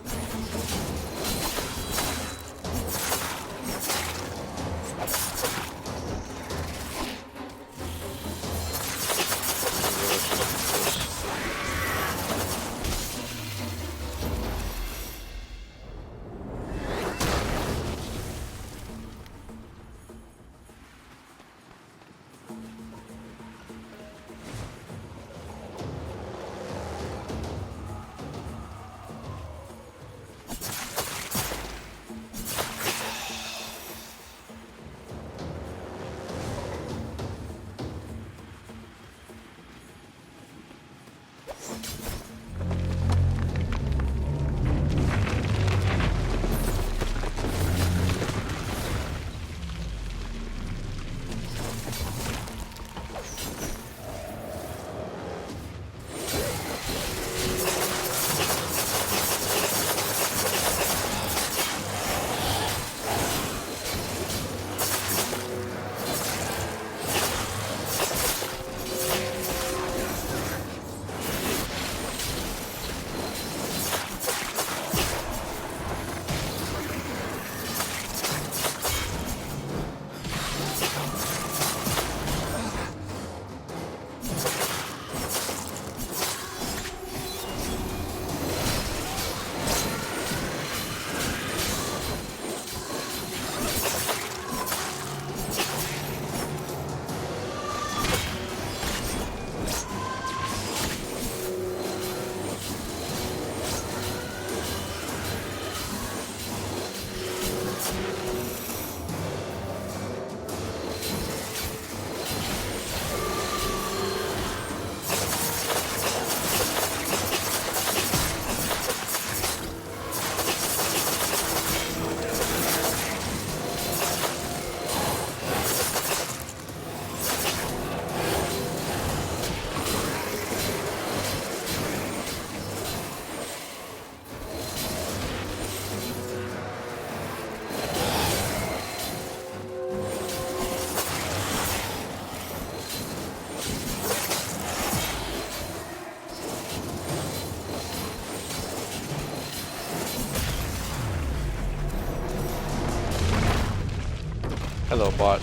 Hello, bot.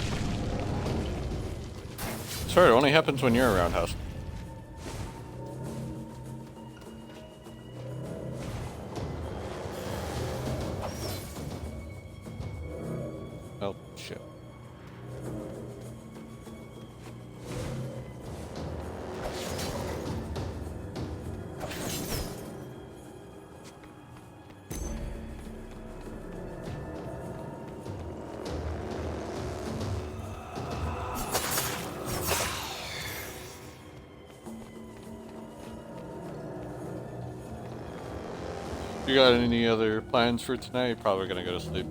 Sorry, it only happens when you're around, house. Oh, shit. You got any other plans for tonight? You're probably gonna go to sleep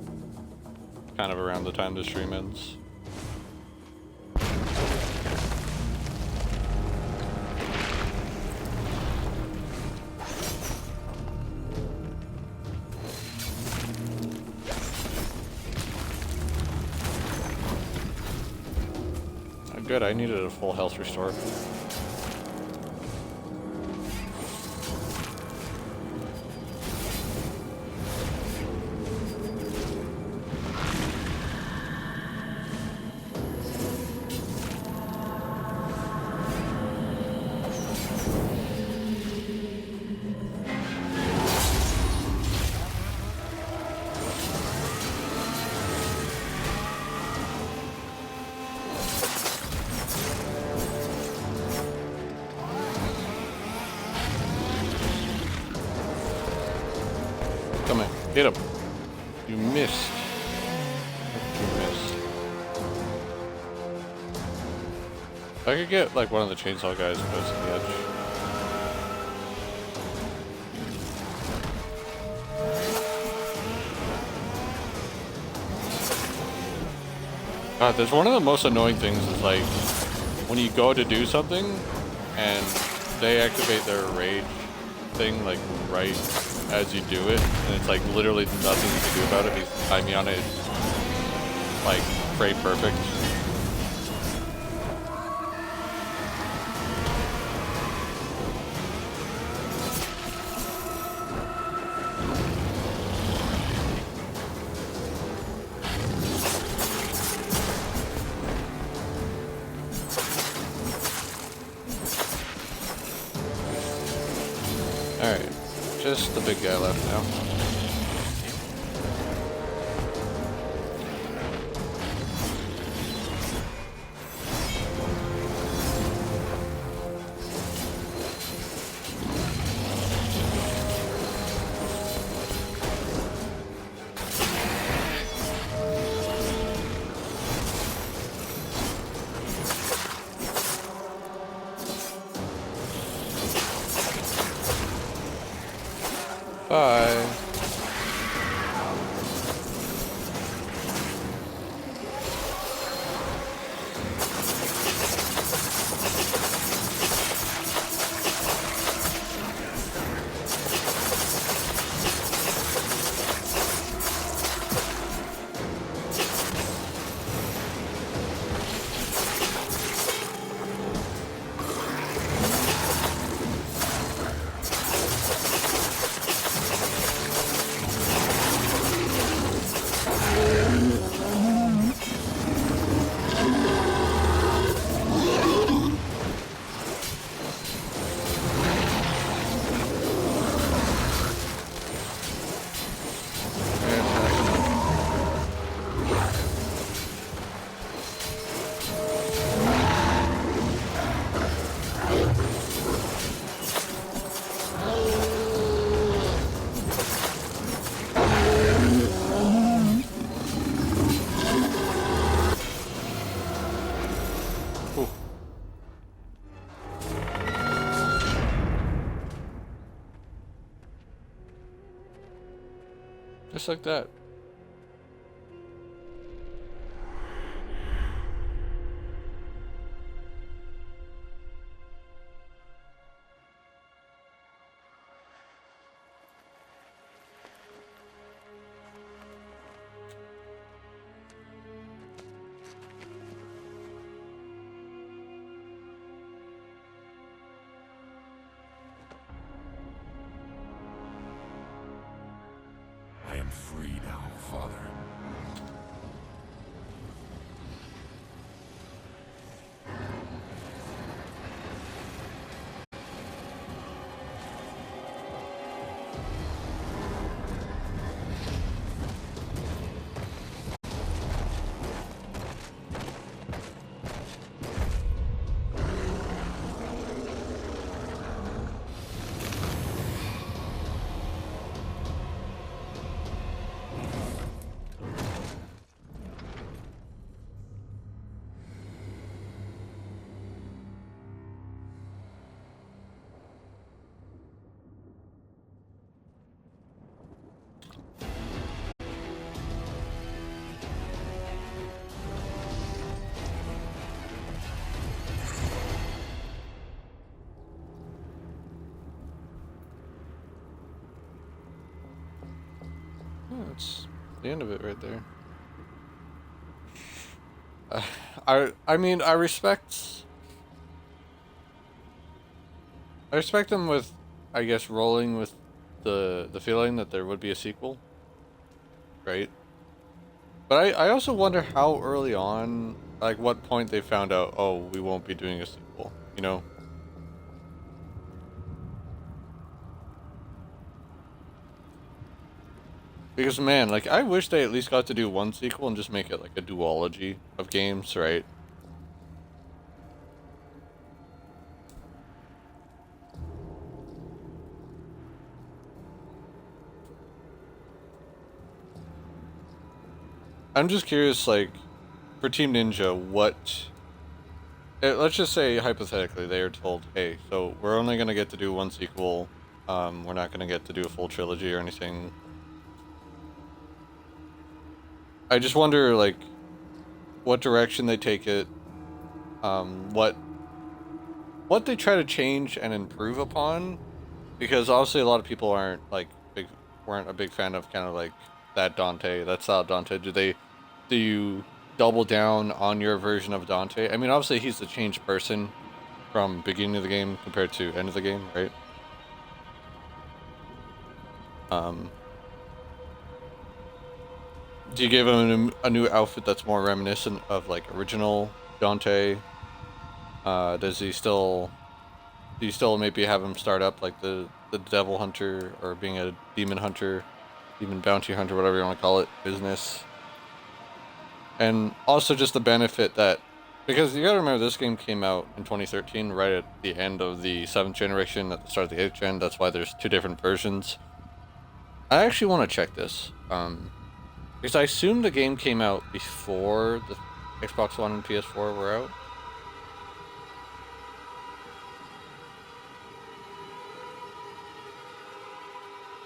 kind of around the time the stream ends. Good, I needed a full health restore. Come in. Hit him. You missed. You missed. If I could get like one of the chainsaw guys close to the edge. God, there's one of the most annoying things is like when you go to do something and they activate their rage thing like right as you do it, and it's like literally nothing you can do about it because the timing on it is like frame perfect. Alright, just the big guy left now. Bye. Just like that. I am free now, Father. Oh, that's the end of it right there. I mean, I respect them with, I guess, rolling with the feeling that there would be a sequel, right? But I also wonder how early on, like what point they found out, oh, we won't be doing a sequel, you know? Because man, like I wish they at least got to do one sequel and just make it like a duology of games, right? I'm just curious, like, for Team Ninja, what let's just say hypothetically they are told, hey, so we're only gonna get to do one sequel. We're not gonna get to do a full trilogy or anything. I just wonder, like, what direction they take it, what they try to change and improve upon, because obviously a lot of people weren't a big fan of kind of like that Dante, that style Dante. Do you double down on your version of Dante? I mean, obviously he's the changed person from beginning of the game compared to end of the game, right? Do you give him a new outfit that's more reminiscent of like original Dante? Do you still maybe have him start up like the devil hunter, or being a demon hunter, demon bounty hunter, whatever you want to call it, business? And also just the benefit that, because you gotta remember this game came out in 2013, right at the end of the 7th generation, at the start of the 8th gen. That's why there's 2 different versions. I actually want to check this, because I assume the game came out before the Xbox One and PS4 were out.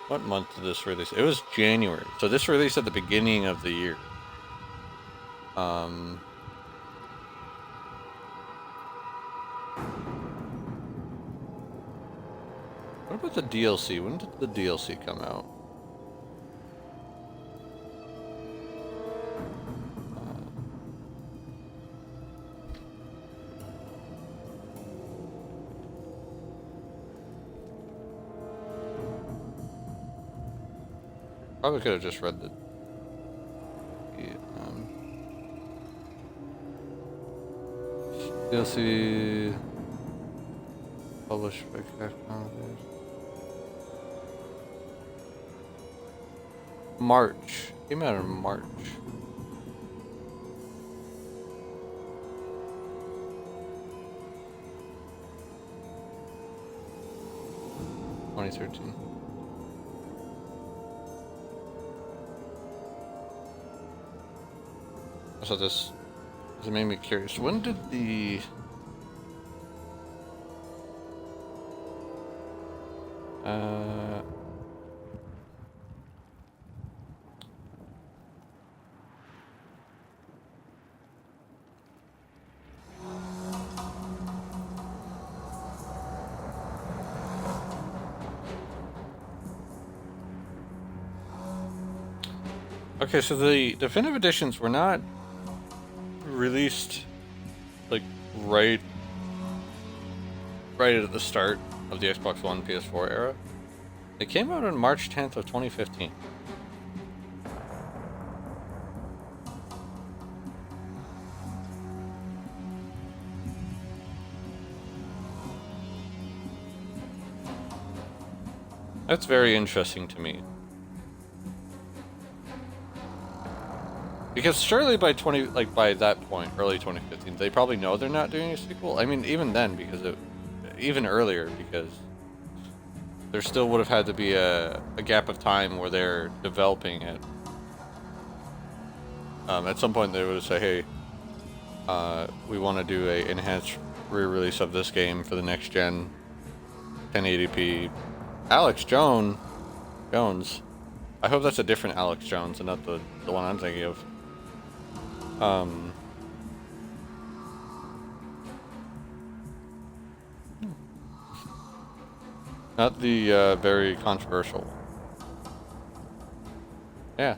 What month did this release? It was January. So this released at the beginning of the year. What about the DLC? When did the DLC come out? Probably could have just read the DLC published by Capcom. March. Came out in March. (2013). So this made me curious. When did the okay, so the definitive editions were not released like right at the start of the Xbox One PS4 era. They came out on March 10th of 2015. That's very interesting to me. Because surely by by that point, early 2015, they probably know they're not doing a sequel. I mean, even then, even earlier, because there still would have had to be a gap of time where they're developing it. At some point, they would say, "Hey, we want to do a enhanced re-release of this game for the next gen, 1080p." Alex Jones. I hope that's a different Alex Jones and not the one I'm thinking of. Not the very controversial. Yeah,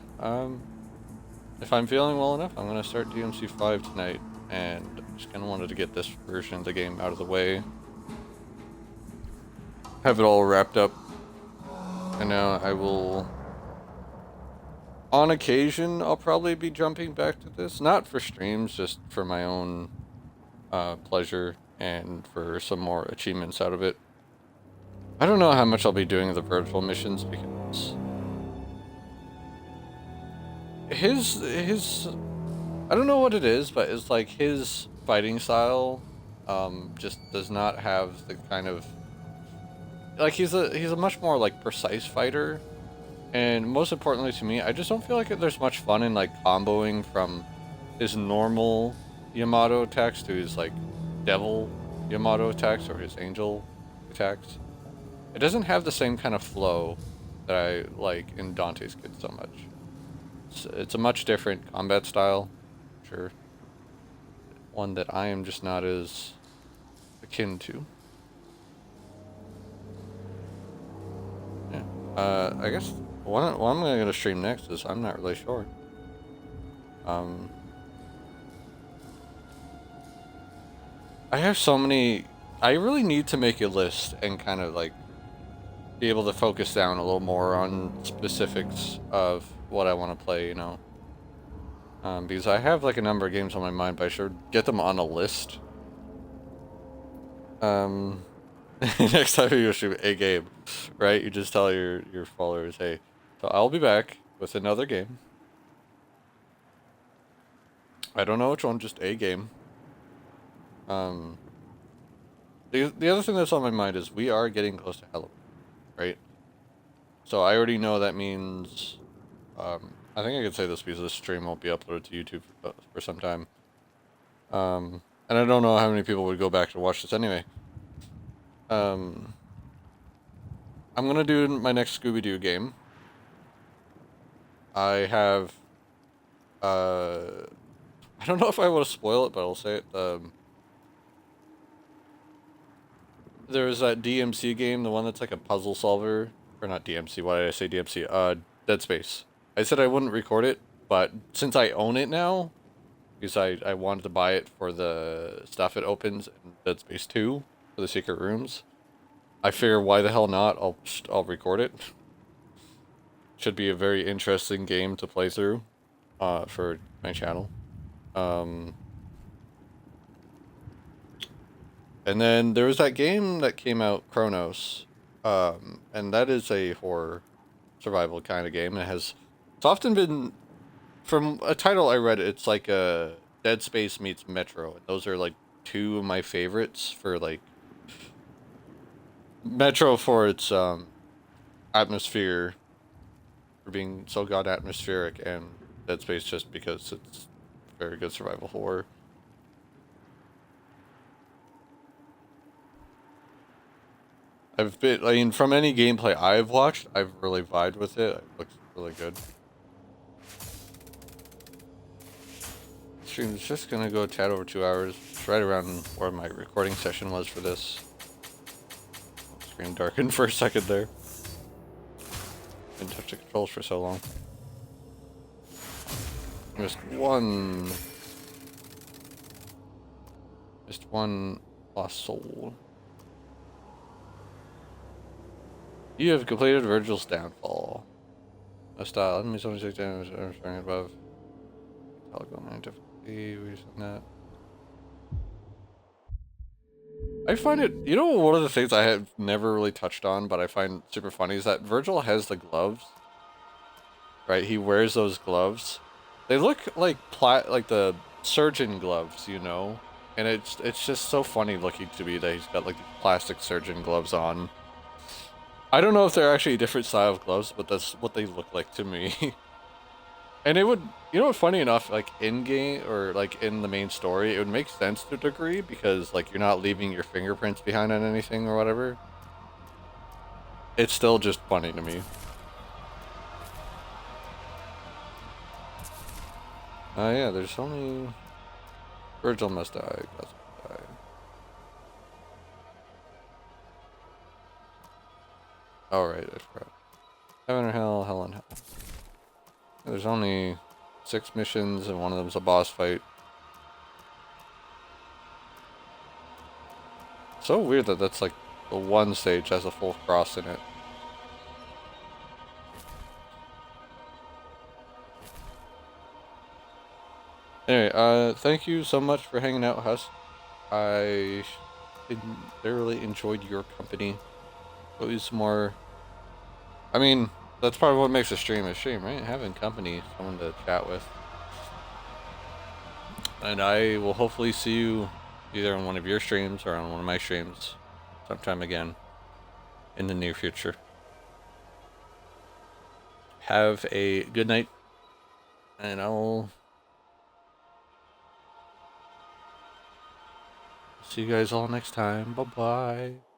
if I'm feeling well enough, I'm gonna start DMC 5 tonight, and I just kinda wanted to get this version of the game out of the way. Have it all wrapped up. And now I will, on occasion, I'll probably be jumping back to this. Not for streams, just for my own pleasure and for some more achievements out of it. I don't know how much I'll be doing the virtual missions, because his I don't know what it is, but it's like his fighting style just does not have the kind of, like, he's a much more like precise fighter, and most importantly to me, I just don't feel like there's much fun in like comboing from his normal Yamato attacks to his like devil Yamato attacks or his angel attacks. It doesn't have the same kind of flow that I like in Dante's Kid so much. It's a much different combat style, sure. One that I am just not as akin to. Yeah. I guess what I'm gonna stream next is I'm not really sure. I have so many. I really need to make a list and kind of like be able to focus down a little more on specifics of what I want to play, you know. Because I have like a number of games on my mind, but I should get them on a list. Next time you stream a game, right? You just tell your followers, hey, so I'll be back with another game. I don't know which one, just a game. The other thing that's on my mind is we are getting close to Halloween, right? So I already know that means, I think I could say this because this stream won't be uploaded to YouTube for some time. And I don't know how many people would go back to watch this anyway. I'm gonna do my next Scooby-Doo game. I have, I don't know if I want to spoil it, but I'll say it. There's that DMC game, the one that's like a puzzle solver. Or not DMC, why did I say DMC? Dead Space. I said I wouldn't record it, but since I own it now, because I wanted to buy it for the stuff it opens in Dead Space 2, for the secret rooms, I figure why the hell not, I'll record it. Should be a very interesting game to play through, for my channel. And then there was that game that came out, Chronos, and that is a horror survival kind of game. It's often been, from a title I read, it's like a Dead Space meets Metro, and those are like two of my favorites for like Metro for its atmosphere, for being so god atmospheric, and Dead Space just because it's very good survival horror. I mean, from any gameplay I've watched, I've really vibed with it. It looks really good. Stream's just gonna go chat over 2 hours. It's right around where my recording session was for this. Screen darkened for a second there. Didn't touch the controls for so long. Just one lost soul. You have completed Vergil's downfall. A style, enemy 76 damage, starting above. Polygon difficulty, we just done that. I find it, you know, one of the things I have never really touched on, but I find super funny is that Vergil has the gloves. Right, he wears those gloves. They look like the surgeon gloves, you know? And it's just so funny looking to me that he's got like these plastic surgeon gloves on. I don't know if they're actually a different style of gloves, but that's what they look like to me. And it would, you know what, funny enough, like in-game, or like in the main story, it would make sense to a degree, because like you're not leaving your fingerprints behind on anything or whatever. It's still just funny to me. Yeah, there's only... Vergil must die, Gus must die. Alright, I forgot. Heaven or Hell, Hell and Hell. There's only 6 missions, and one of them's a boss fight. So weird that that's like the one stage has a full cross in it. Anyway, thank you so much for hanging out, Husk. I thoroughly enjoyed your company. Always more... I mean, that's part of what makes a stream, right? Having company, someone to chat with. And I will hopefully see you either on one of your streams or on one of my streams sometime again in the near future. Have a good night, and I'll See you guys all next time. Bye bye.